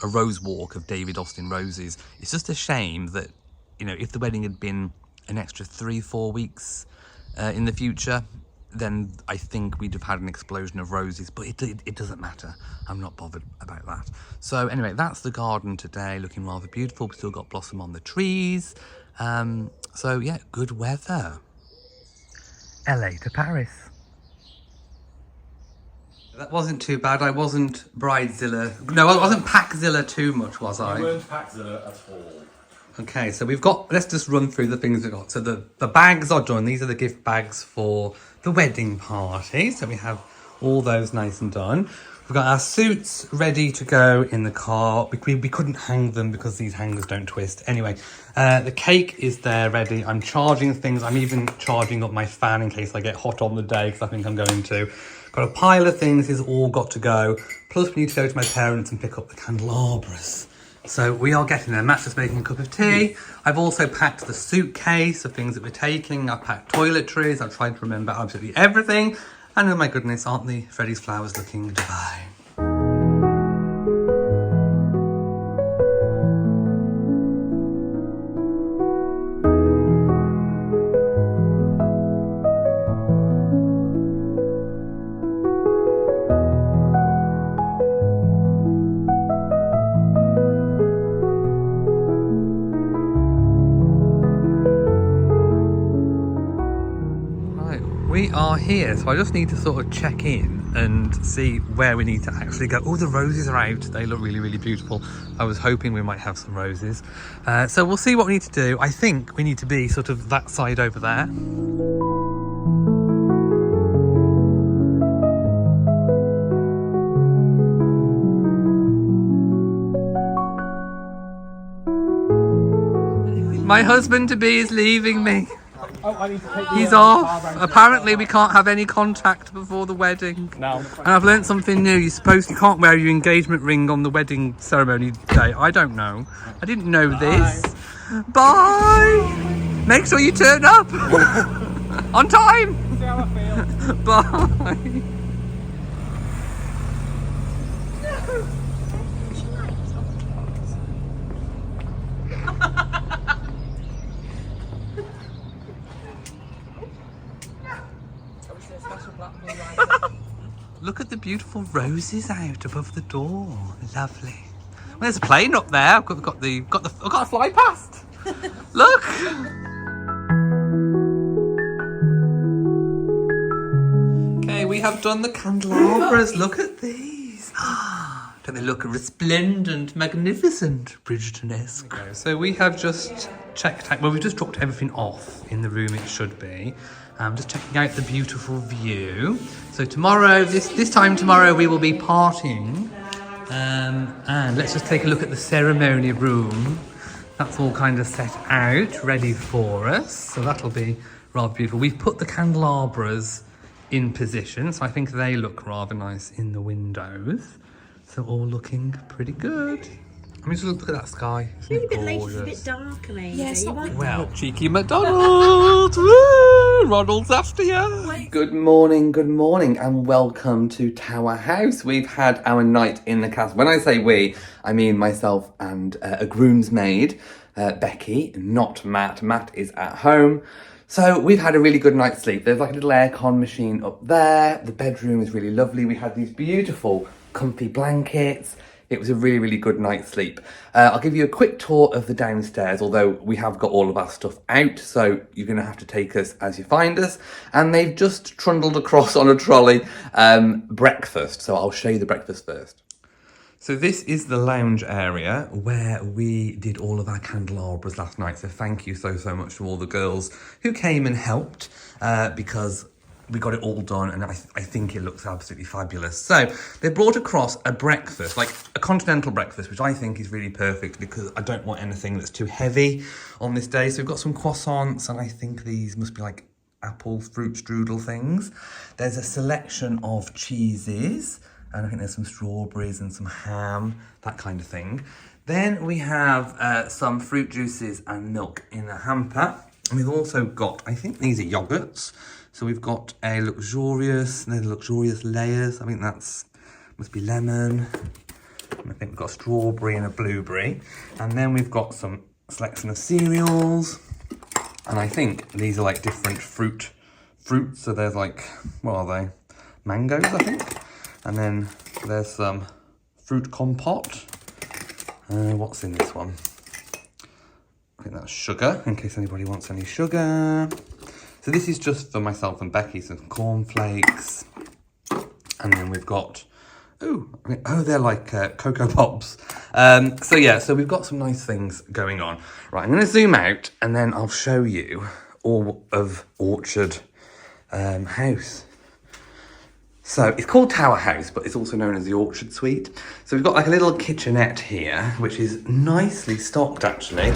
rose walk of David Austin roses. It's just a shame that, you know, if the wedding had been an extra 3-4 weeks in the future, then I think we'd have had an explosion of roses, but it doesn't matter. I'm not bothered about that. So anyway, that's the garden today, looking rather beautiful. We've still got blossom on the trees. So yeah, good weather. LA to Paris. That wasn't too bad. I wasn't Bridezilla. No, I wasn't Packzilla too much, was I? You weren't Packzilla at all. Okay, so we've got, let's just run through the things we've got. So the bags are done. These are the gift bags for the wedding party. So we have all those nice and done. We've got our suits ready to go in the car. We couldn't hang them because these hangers don't twist. Anyway, the cake is there ready. I'm charging things. I'm even charging up my fan in case I get hot on the day, because I think I'm going to. Got a pile of things. Is all got to go. Plus we need to go to my parents and pick up the candelabras. So we are getting there. Matt's just making a cup of tea. I've also packed the suitcase of things that we're taking. I've packed toiletries. I've tried to remember absolutely everything. And oh my goodness, aren't the Freddy's flowers looking divine? are here, so I just need to sort of check in and see where we need to actually go. Oh, the roses are out. They look really, really beautiful. I was hoping we might have some roses. So we'll see what we need to do. I think we need to be sort of that side over there. My husband-to-be is leaving me. I need to take He's off. Apparently we can't have any contact before the wedding. No. And I've learnt something new. You can't wear your engagement ring on the wedding ceremony day. I don't know. I didn't know this. Bye. Make sure you turn up. On time. See how I feel. Bye. Look at the beautiful roses out above the door. Lovely. Well, there's a plane up there. I've got a fly past. Look. Okay, we have done the candelabras. Look at these. Don't they look resplendent, magnificent, Bridgerton-esque? So we have just checked out, well, we've just dropped everything off in the room it should be. Just checking out the beautiful view. So tomorrow, this time tomorrow, we will be partying. And let's just take a look at the ceremony room. That's all kind of set out, ready for us. So that'll be rather beautiful. We've put the candelabras in position, so I think they look rather nice in the windows. So all looking pretty good. I mean, just look at that sky. Isn't it gorgeous? It's a bit darker, maybe. Yeah, it's not Well, cheeky McDonald's! Woo! Ronald's after you. Good morning, and welcome to Tower House. We've had our night in the castle. When I say we, I mean myself and a groomsmaid, Becky, not Matt. Matt is at home. So we've had a really good night's sleep. There's like a little aircon machine up there. The bedroom is really lovely. We had these beautiful comfy blankets. It was a really, really good night's sleep. I'll give you a quick tour of the downstairs, although we have got all of our stuff out, so you're going to have to take us as you find us. And they've just trundled across on a trolley breakfast, so I'll show you the breakfast first. So this is the lounge area where we did all of our candelabras last night. So thank you so much to all the girls who came and helped because we got it all done, and I think it looks absolutely fabulous. So they brought across a breakfast, like a continental breakfast, which I think is really perfect because I don't want anything that's too heavy on this day. So we've got some croissants, and I think these must be like apple fruit strudel things. There's a selection of cheeses, and I think there's some strawberries and some ham, that kind of thing. Then we have some fruit juices and milk in a hamper. And we've also got, I think these are yogurts. So we've got a luxurious layers. I think that's, must be lemon. And I think we've got a strawberry and a blueberry. And then we've got some selection of cereals. And I think these are like different fruits. So there's like, what are they? Mangoes, I think. And then there's some fruit compote. What's in this one? I think that's sugar, in case anybody wants any sugar. So this is just for myself and Becky, some cornflakes. And then we've got, they're like Cocoa Pops. So we've got some nice things going on. Right, I'm gonna zoom out and then I'll show you all of Orchard House. So it's called Tower House, but it's also known as the Orchard Suite. So we've got like a little kitchenette here, which is nicely stocked actually.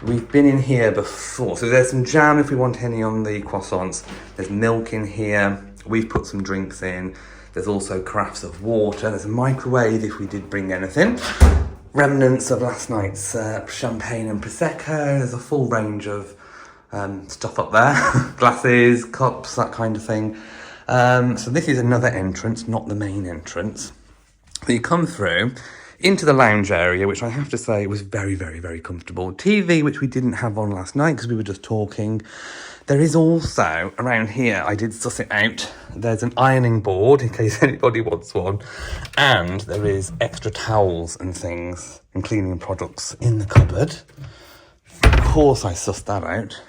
We've been in here before. So there's some jam if we want any on the croissants. There's milk in here. We've put some drinks in. There's also carafes of water. There's a microwave if we did bring anything. Remnants of last night's champagne and Prosecco. There's a full range of stuff up there. Glasses, cups, that kind of thing. So this is another entrance, not the main entrance. So you come through into the lounge area, which I have to say was very, very, very comfortable. TV, which we didn't have on last night because we were just talking. There is also, around here, I did suss it out, there's an ironing board in case anybody wants one. And there is extra towels and things and cleaning products in the cupboard. Of course I sussed that out.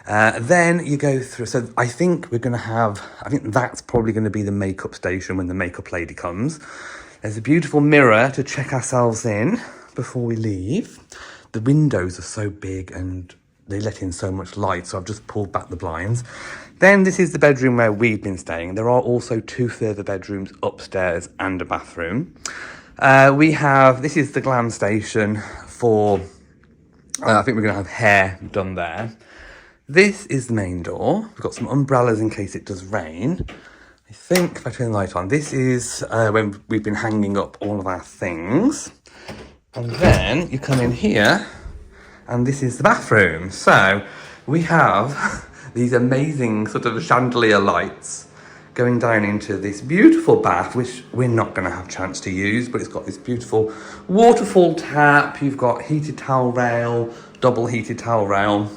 Then you go through, so I think that's probably going to be the makeup station when the makeup lady comes. There's a beautiful mirror to check ourselves in before we leave. The windows are so big and they let in so much light, so I've just pulled back the blinds. Then this is the bedroom where we've been staying. There are also 2 further bedrooms upstairs and a bathroom. This is the glam station for, I think we're going to have hair done there. This is the main door. We've got some umbrellas in case it does rain. I think if I turn the light on, this is when we've been hanging up all of our things. And then you come in here and this is the bathroom. So we have these amazing sort of chandelier lights going down into this beautiful bath, which we're not going to have a chance to use, but it's got this beautiful waterfall tap. You've got heated towel rail, double heated towel rail,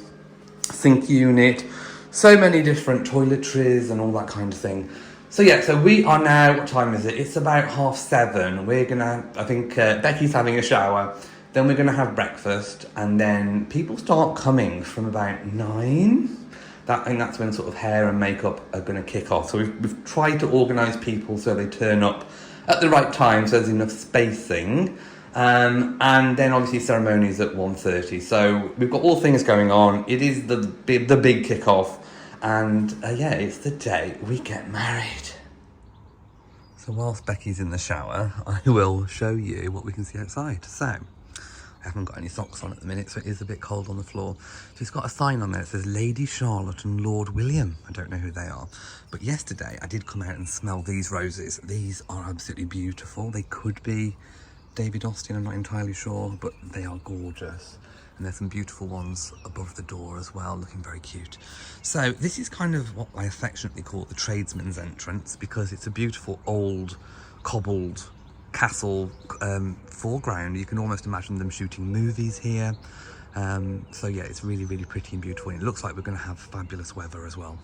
sink unit, so many different toiletries and all that kind of thing. So yeah, so we are now, what time is it? It's about 7:30. We're gonna, I think Becky's having a shower, then we're gonna have breakfast, and then people start coming from about 9. I think that's when sort of hair and makeup are gonna kick off. So we've tried to organise people so they turn up at the right time, so there's enough spacing. And then obviously ceremonies at 1:30. So we've got all things going on. It is the big kick-off. And yeah, it's the day we get married. So whilst Becky's in the shower, I will show you what we can see outside. So I haven't got any socks on at the minute, so it is a bit cold on the floor. So it's got a sign on there that says Lady Charlotte and Lord William. I don't know who they are. But yesterday I did come out and smell these roses. These are absolutely beautiful. They could be David Austin, I'm not entirely sure, but they are gorgeous. And there's some beautiful ones above the door as well, looking very cute. So this is kind of what I affectionately call the tradesman's entrance, because it's a beautiful old cobbled castle foreground. You can almost imagine them shooting movies here. So yeah, it's really, really pretty and beautiful. And it looks like we're going to have fabulous weather as well.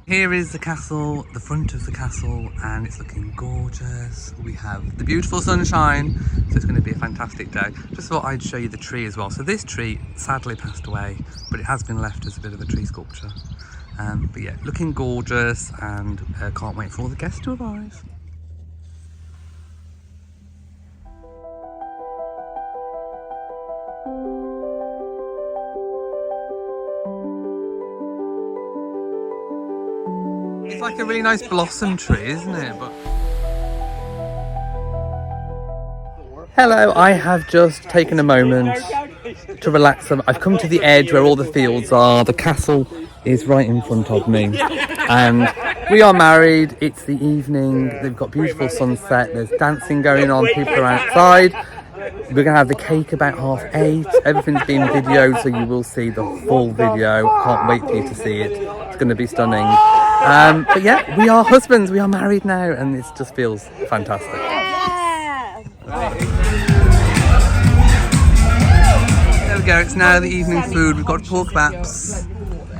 Here is the castle, the front of the castle, and it's looking gorgeous. We have the beautiful sunshine, so it's going to be a fantastic day. Just thought I'd show you the tree as well. So this tree sadly passed away, but it has been left as a bit of a tree sculpture. But yeah, looking gorgeous, and can't wait for all the guests to arrive. It's like a really nice blossom tree, isn't it? But hello, I have just taken a moment to relax. I've come to the edge where all the fields are. The castle is right in front of me. And we are married. It's the evening. They've got beautiful sunset. There's dancing going on. People are outside. We're going to have the cake about 8:30. Everything's been videoed, so you will see the full video. Can't wait for you to see it. It's going to be stunning. But yeah, we are husbands. We are married now, and it just feels fantastic. There we go. It's now the evening food. We've got pork baps.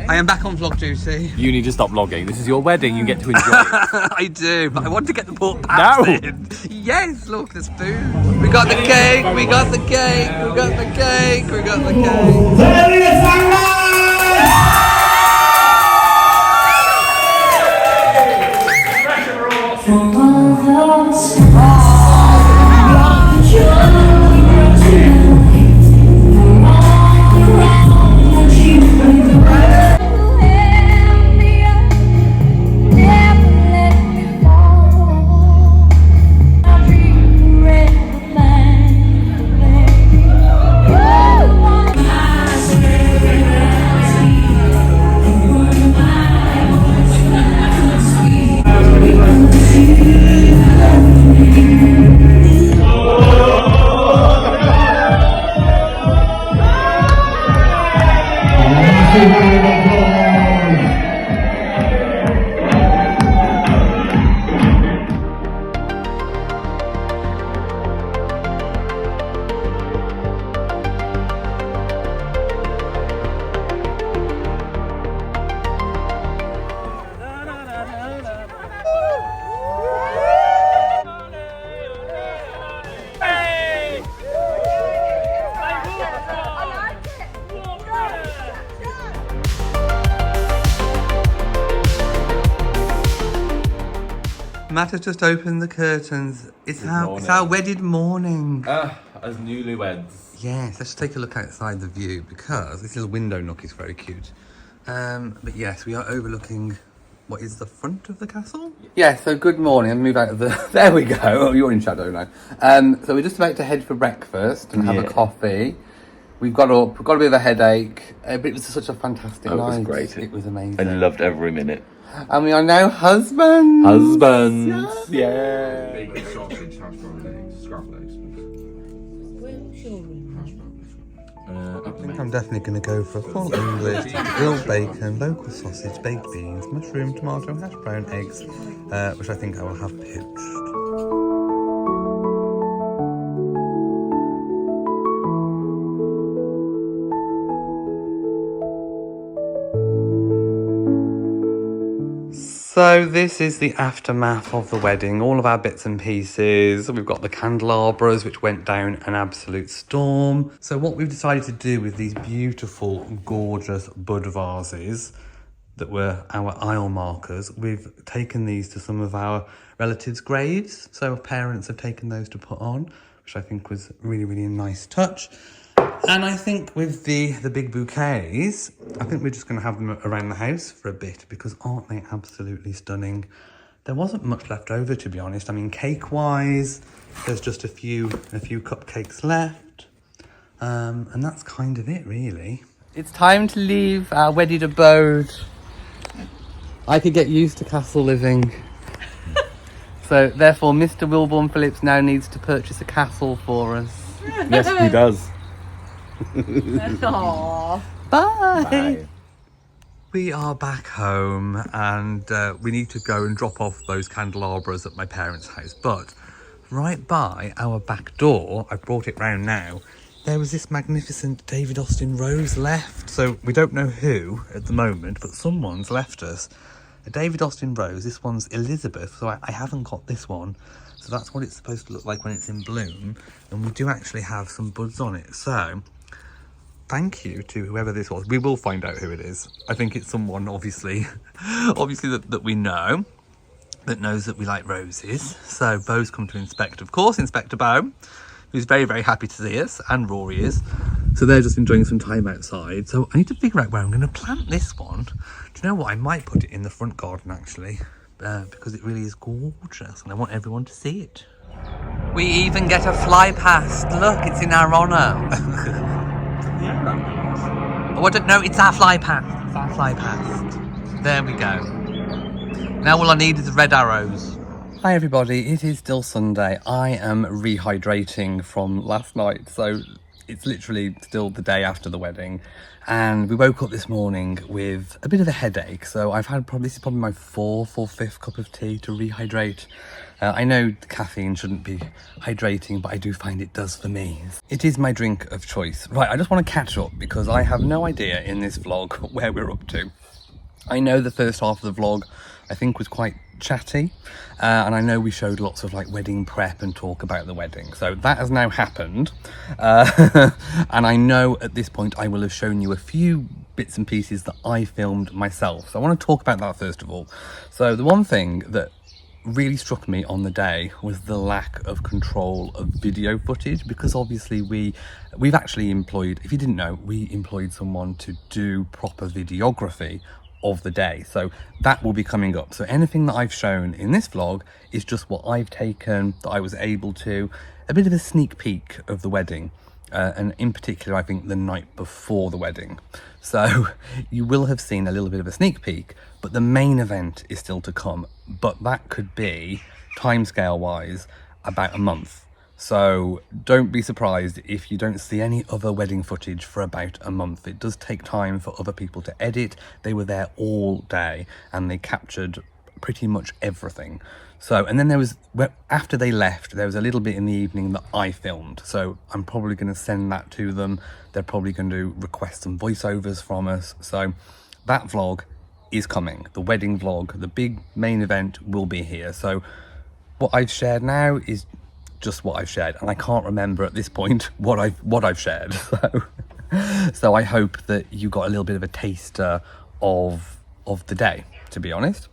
I am back on vlog duty. You need to stop vlogging. This is your wedding. You get to enjoy it. I do, but I want to get the pork baps in. Yes, look, there's food. We got the cake. We got the cake. We got the cake. We got the cake. Matt has just opened the curtains. It's our morning. wedded morning. As newlyweds. Yes, let's take a look outside the view because this little window nook is very cute. But yes, we are overlooking what is the front of the castle? Yeah, so good morning. I'll move out of the... There we go. Oh, you're in shadow now. So we're just about to head for breakfast and have a coffee. We've got up, we've got a bit of a headache, but it was such a fantastic night. It was great. It was amazing. I loved every minute. And we are now husbands. Husbands. Yeah. Bacon, sausage, hash brown eggs, scrambled eggs. I think I'm definitely going to go for full English, grilled bacon, local sausage, baked beans, mushroom, tomato, hash brown eggs, which I think I will have poached. So this is the aftermath of the wedding, all of our bits and pieces. We've got the candelabras, which went down an absolute storm. So what we've decided to do with these beautiful, gorgeous bud vases that were our aisle markers, we've taken these to some of our relatives' graves. So our parents have taken those to put on, which I think was really, really a nice touch. And I think with the big bouquets, I think we're just going to have them around the house for a bit because aren't they absolutely stunning? There wasn't much left over, to be honest. I mean, cake-wise, there's just a few cupcakes left. And that's kind of it, really. It's time to leave our wedded abode. I could get used to castle living. So, therefore, Mr. Wilborn Phillips now needs to purchase a castle for us. Yes, he does. Aww. Bye. We are back home and we need to go and drop off those candelabras at my parents' house. But right by our back door, I've brought it round now, there was this magnificent David Austin rose left. So we don't know who at the moment, but someone's left us a David Austin rose. This one's Elizabeth, so I haven't got this one. So that's what it's supposed to look like when it's in bloom. And we do actually have some buds on it. So thank you to whoever this was. We will find out who it is. I think it's someone, obviously that we know, that knows that we like roses. So Beau's come to inspect, of course, Inspector Beau, who's very, very happy to see us, and Rory is. So they're just enjoying some time outside. So I need to figure out where I'm going to plant this one. Do you know what? I might put it in the front garden, actually, because it really is gorgeous, and I want everyone to see it. We even get a fly past. Look, it's in our honour. Oh, I don't know, it's our fly past. It's our fly past. There we go. Now all I need is red arrows. Hi everybody, it is still Sunday. I am rehydrating from last night, so it's literally still the day after the wedding. And we woke up this morning with a bit of a headache, so I've had this is probably my fourth or fifth cup of tea to rehydrate. I know caffeine shouldn't be hydrating, but I do find it does for me. It is my drink of choice. Right, I just want to catch up because I have no idea in this vlog where we're up to. I know the first half of the vlog I think was quite chatty, and I know we showed lots of like wedding prep and talk about the wedding, so that has now happened. And I know at this point I will have shown you a few bits and pieces that I filmed myself, so I want to talk about that first of all. So the one thing that really struck me on the day was the lack of control of video footage, because obviously we've actually employed, if you didn't know, we employed someone to do proper videography of the day, so that will be coming up. So anything that I've shown in this vlog is just what I've taken, that I was able to, a bit of a sneak peek of the wedding, and in particular I think the night before the wedding. So you will have seen a little bit of a sneak peek, but the main event is still to come, but that could be, timescale wise, about a month. So don't be surprised if you don't see any other wedding footage for about a month. It does take time for other people to edit. They were there all day and they captured pretty much everything. So, and then there was, after they left, there was a little bit in the evening that I filmed. So I'm probably going to send that to them. They're probably going to request some voiceovers from us. So that vlog is coming. The wedding vlog, the big main event will be here. So what I've shared now is just what I've shared, and I can't remember at this point what I've shared. So I hope that you got a little bit of a taster of the day, to be honest.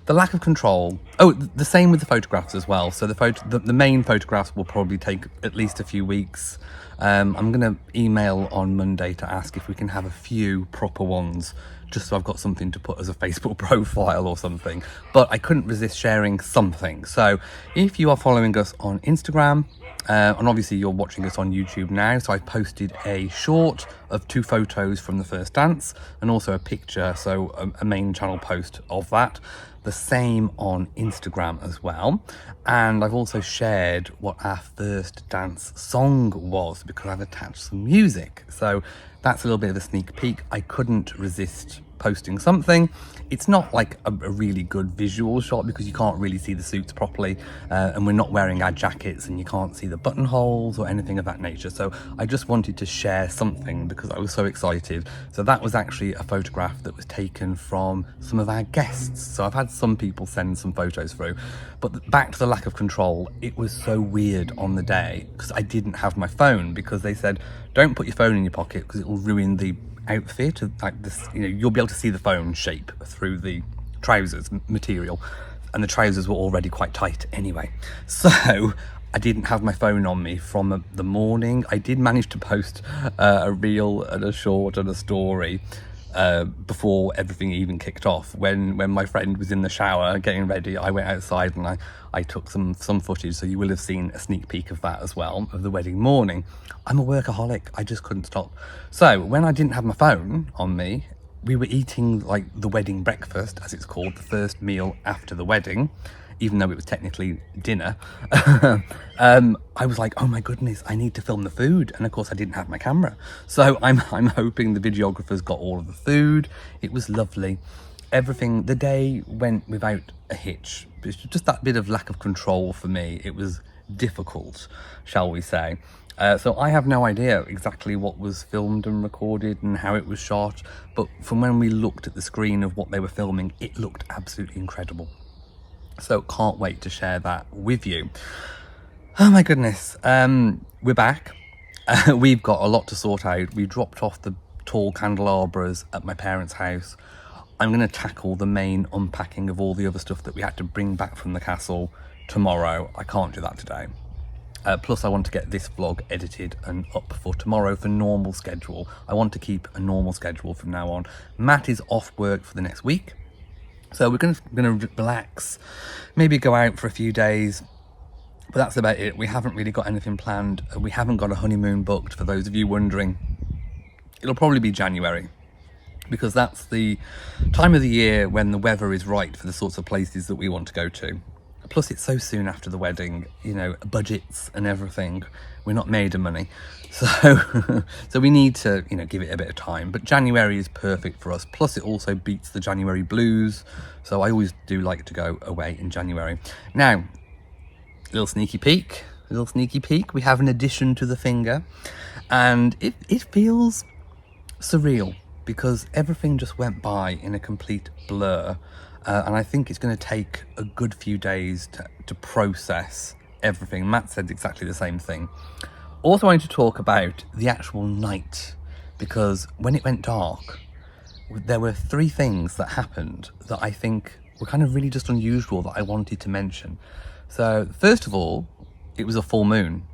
the lack of control. Oh, the same with the photographs as well. So the main photographs will probably take at least a few weeks. I'm going to email on Monday to ask if we can have a few proper ones, just so I've got something to put as a Facebook profile or something. But I couldn't resist sharing something. So if you are following us on Instagram, and obviously you're watching us on YouTube now, so I've posted a short of 2 photos from the first dance and also a picture, so a main channel post of that. The same on Instagram as well. And I've also shared what our first dance song was, because I've attached some music. So that's a little bit of a sneak peek. I couldn't resist posting something. It's not like a really good visual shot because you can't really see the suits properly, and we're not wearing our jackets and you can't see the buttonholes or anything of that nature. So I just wanted to share something because I was so excited. So that was actually a photograph that was taken from some of our guests. So I've had some people send some photos through, but back to the lack of control, it was so weird on the day because I didn't have my phone, because they said don't put your phone in your pocket because it will ruin the outfit. Like this, you know, you'll be able to see the phone shape through the trousers material, and the trousers were already quite tight anyway. So I didn't have my phone on me from the morning. I did manage to post a reel and a short and a story before everything even kicked off. When my friend was in the shower getting ready, I went outside and I took some footage, so you will have seen a sneak peek of that as well, of the wedding morning. I'm a workaholic, I just couldn't stop. So when I didn't have my phone on me, we were eating like the wedding breakfast, as it's called, the first meal after the wedding, even though it was technically dinner. I was like, oh my goodness, I need to film the food. And of course I didn't have my camera. So I'm hoping the videographers got all of the food. It was lovely. Everything, the day went without a hitch. It's just that bit of lack of control for me. It was difficult, shall we say. So I have no idea exactly what was filmed and recorded and how it was shot. But from when we looked at the screen of what they were filming, it looked absolutely incredible. So can't wait to share that with you. Oh my goodness, we're back. We've got a lot to sort out. We dropped off the tall candelabras at my parents' house. I'm going to tackle the main unpacking of all the other stuff that we had to bring back from the castle tomorrow. I can't do that today. Plus I want to get this vlog edited and up for tomorrow for normal schedule. I want to keep a normal schedule from now on. Matt is off work for the next week. So we're gonna relax, maybe go out for a few days, but that's about it. We haven't really got anything planned. We haven't got a honeymoon booked, for those of you wondering. It'll probably be January, because that's the time of the year when the weather is right for the sorts of places that we want to go to. Plus it's so soon after the wedding, you know, budgets and everything. We're not made of money. So so we need to, you know, give it a bit of time. But January is perfect for us. Plus it also beats the January blues. So I always do like to go away in January. Now, little sneaky peek. We have an addition to the finger. And it feels surreal, because everything just went by in a complete blur. And I think it's going to take a good few days to process everything. Matt said exactly the same thing. Also, I wanted to talk about the actual night, because when it went dark, there were 3 things that happened that I think were kind of really just unusual that I wanted to mention. So first of all, it was a full moon.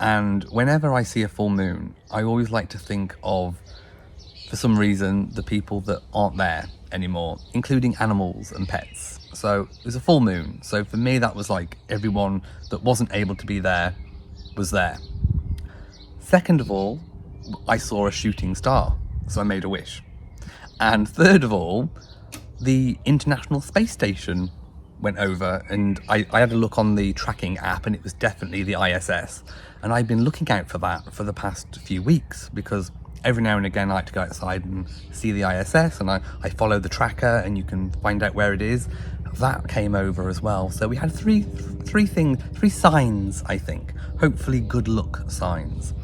And whenever I see a full moon, I always like to think of, for some reason, the people that aren't there anymore, including animals and pets. So it was a full moon. So for me, that was like everyone that wasn't able to be there was there. Second of all, I saw a shooting star, so I made a wish. And third of all, the International Space Station went over, and I had a look on the tracking app, and it was definitely the ISS. And I've been looking out for that for the past few weeks, because every now and again I like to go outside and see the ISS, and I follow the tracker and you can find out where it is. That came over as well. So we had three signs, I think. Hopefully good luck signs.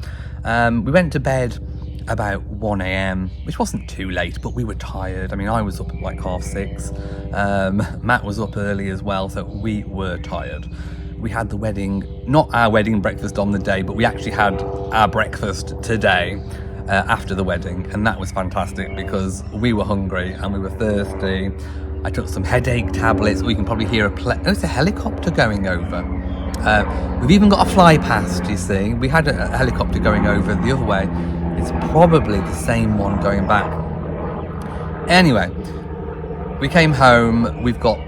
We went to bed about 1 a.m, which wasn't too late, but we were tired. I mean, I was up at like 6:30. Matt was up early as well, so we were tired. We had the wedding, not our wedding breakfast on the day, but we actually had our breakfast today. After the wedding, and that was fantastic because we were hungry and we were thirsty. I took some headache tablets, or you can probably hear it's a helicopter going over. We've even got a fly past, you see. We had a helicopter going over the other way. It's probably the same one going back. Anyway, we came home. We've got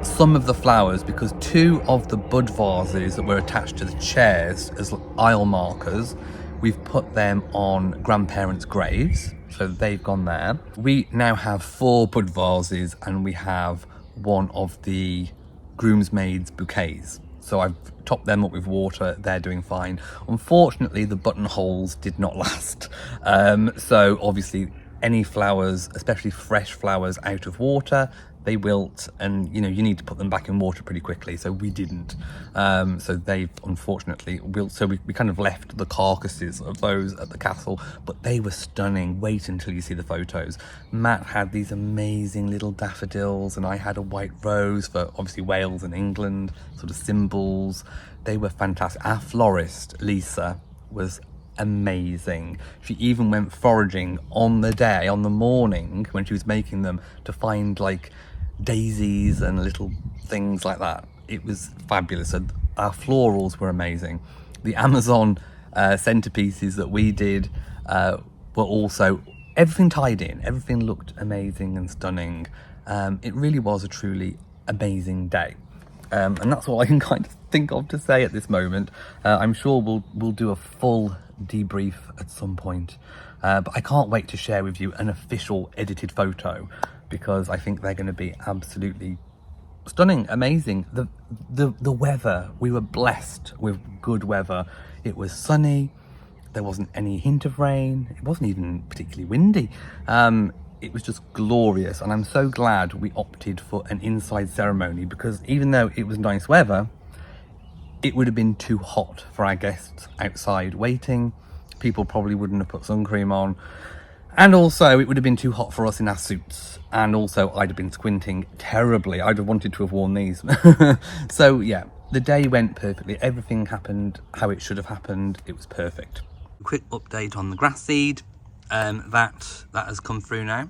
some of the flowers because 2 of the bud vases that were attached to the chairs as aisle markers, we've put them on grandparents' graves, so they've gone there. We now have 4 bud vases and we have 1 of the groomsmaids' bouquets. So I've topped them up with water, they're doing fine. Unfortunately, the buttonholes did not last. So obviously any flowers, especially fresh flowers out of water, they wilt, and you need to put them back in water pretty quickly, so we didn't. So they've unfortunately wilt, so we kind of left the carcasses of those at the castle, but they were stunning. Wait until you see the photos. Matt had these amazing little daffodils and I had a white rose for obviously Wales and England, sort of symbols. They were fantastic. Our florist, Lisa, was amazing. She even went foraging on the morning when she was making them to find like daisies and little things like that. It was fabulous. So our florals were amazing. The Amazon centerpieces that we did were also everything tied in. Everything looked amazing and stunning. It really was a truly amazing day. And that's all I can kind of think of to say at this moment. I'm sure we'll do a full debrief at some point, but I can't wait to share with you an official edited photo because I think they're going to be absolutely stunning, amazing. The weather, we were blessed with good weather. It was sunny, there wasn't any hint of rain, it wasn't even particularly windy. It was just glorious, and I'm so glad we opted for an inside ceremony because even though it was nice weather, it would have been too hot for our guests outside waiting. People probably wouldn't have put sun cream on. And also it would have been too hot for us in our suits. And also I'd have been squinting terribly. I'd have wanted to have worn these. So yeah, the day went perfectly. Everything happened how it should have happened. It was perfect. Quick update on the grass seed. That has come through now.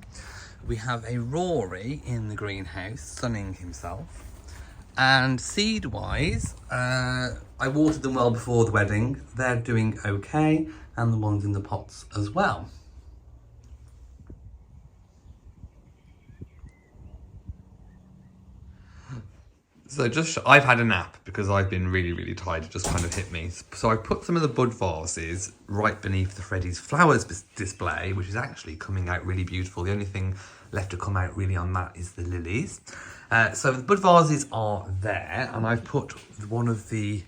We have a Rory in the greenhouse sunning himself. And seed wise, I watered them well before the wedding. They're doing okay, and the ones in the pots as well. So I've had a nap because I've been really tired. It just kind of hit me. So I put some of the bud vases right beneath the Freddies flowers display, which is actually coming out really beautiful. The only thing left to come out really on that is the lilies. So the bud vases are there, and I've put one of the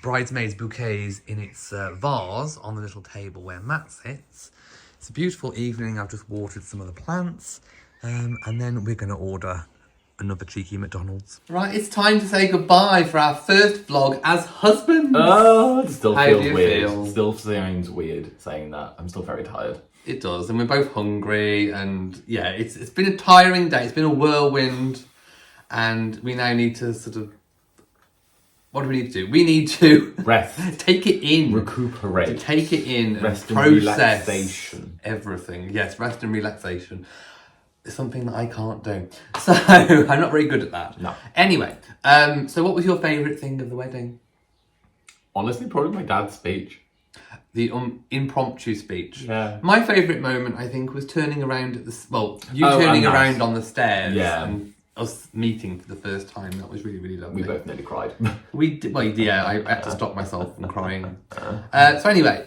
bridesmaids bouquets in its vase on the little table where Matt sits. It's a beautiful evening. I've just watered some of the plants, and then we're going to order another cheeky McDonald's. Right, it's time to say goodbye for our first vlog as husbands. Oh, it still How feels do you weird. feel? Still sounds weird saying that. I'm still very tired. It does, and we're both hungry, and yeah, it's been a tiring day. It's been a whirlwind, and we now need to sort of, what do we need to do? We need to Rest. take it in, Recuperate. take it in, Rest and process relaxation. everything. Yes, rest and relaxation. It's something that I can't do, so I'm not very good at that. No. Anyway, so what was your favourite thing of the wedding? Honestly, probably my dad's speech. The impromptu speech. Yeah. My favourite moment, I think, was turning around at the... Well, you Oh, turning and that. around on the stairs. Yeah. And us meeting for the first time. That was really lovely. We both nearly cried. We did... Well, yeah, I had to stop myself from crying. So anyway,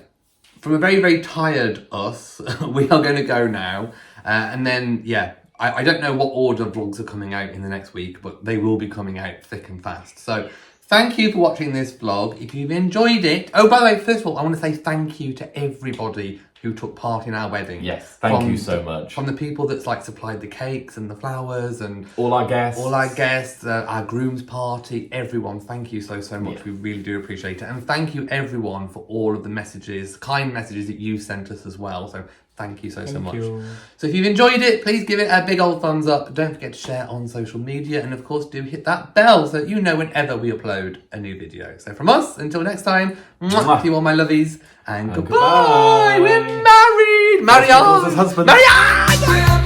from a very tired us, we are going to go now. And then, yeah, I don't know what order vlogs are coming out in the next week, but they will be coming out thick and fast. So... thank you for watching this vlog. If you've enjoyed it... Oh, by the way, first of all, I want to say thank you to everybody who took part in our wedding. Yes, thank you so much. From the people that's like supplied the cakes and the flowers and... all our guests. Our groom's party, everyone, thank you so much. Yeah. We really do appreciate it. And thank you everyone for all of the messages, kind messages that you sent us as well. So thank you so much. you. So if you've enjoyed it, please give it a big old thumbs up. Don't forget to share on social media. And of course, do hit that bell so that you know whenever we upload a new video. So from us, until next time, mwah, to you all my lovies. And goodbye. goodbye. We're married. Marry on. Husband. Marry on.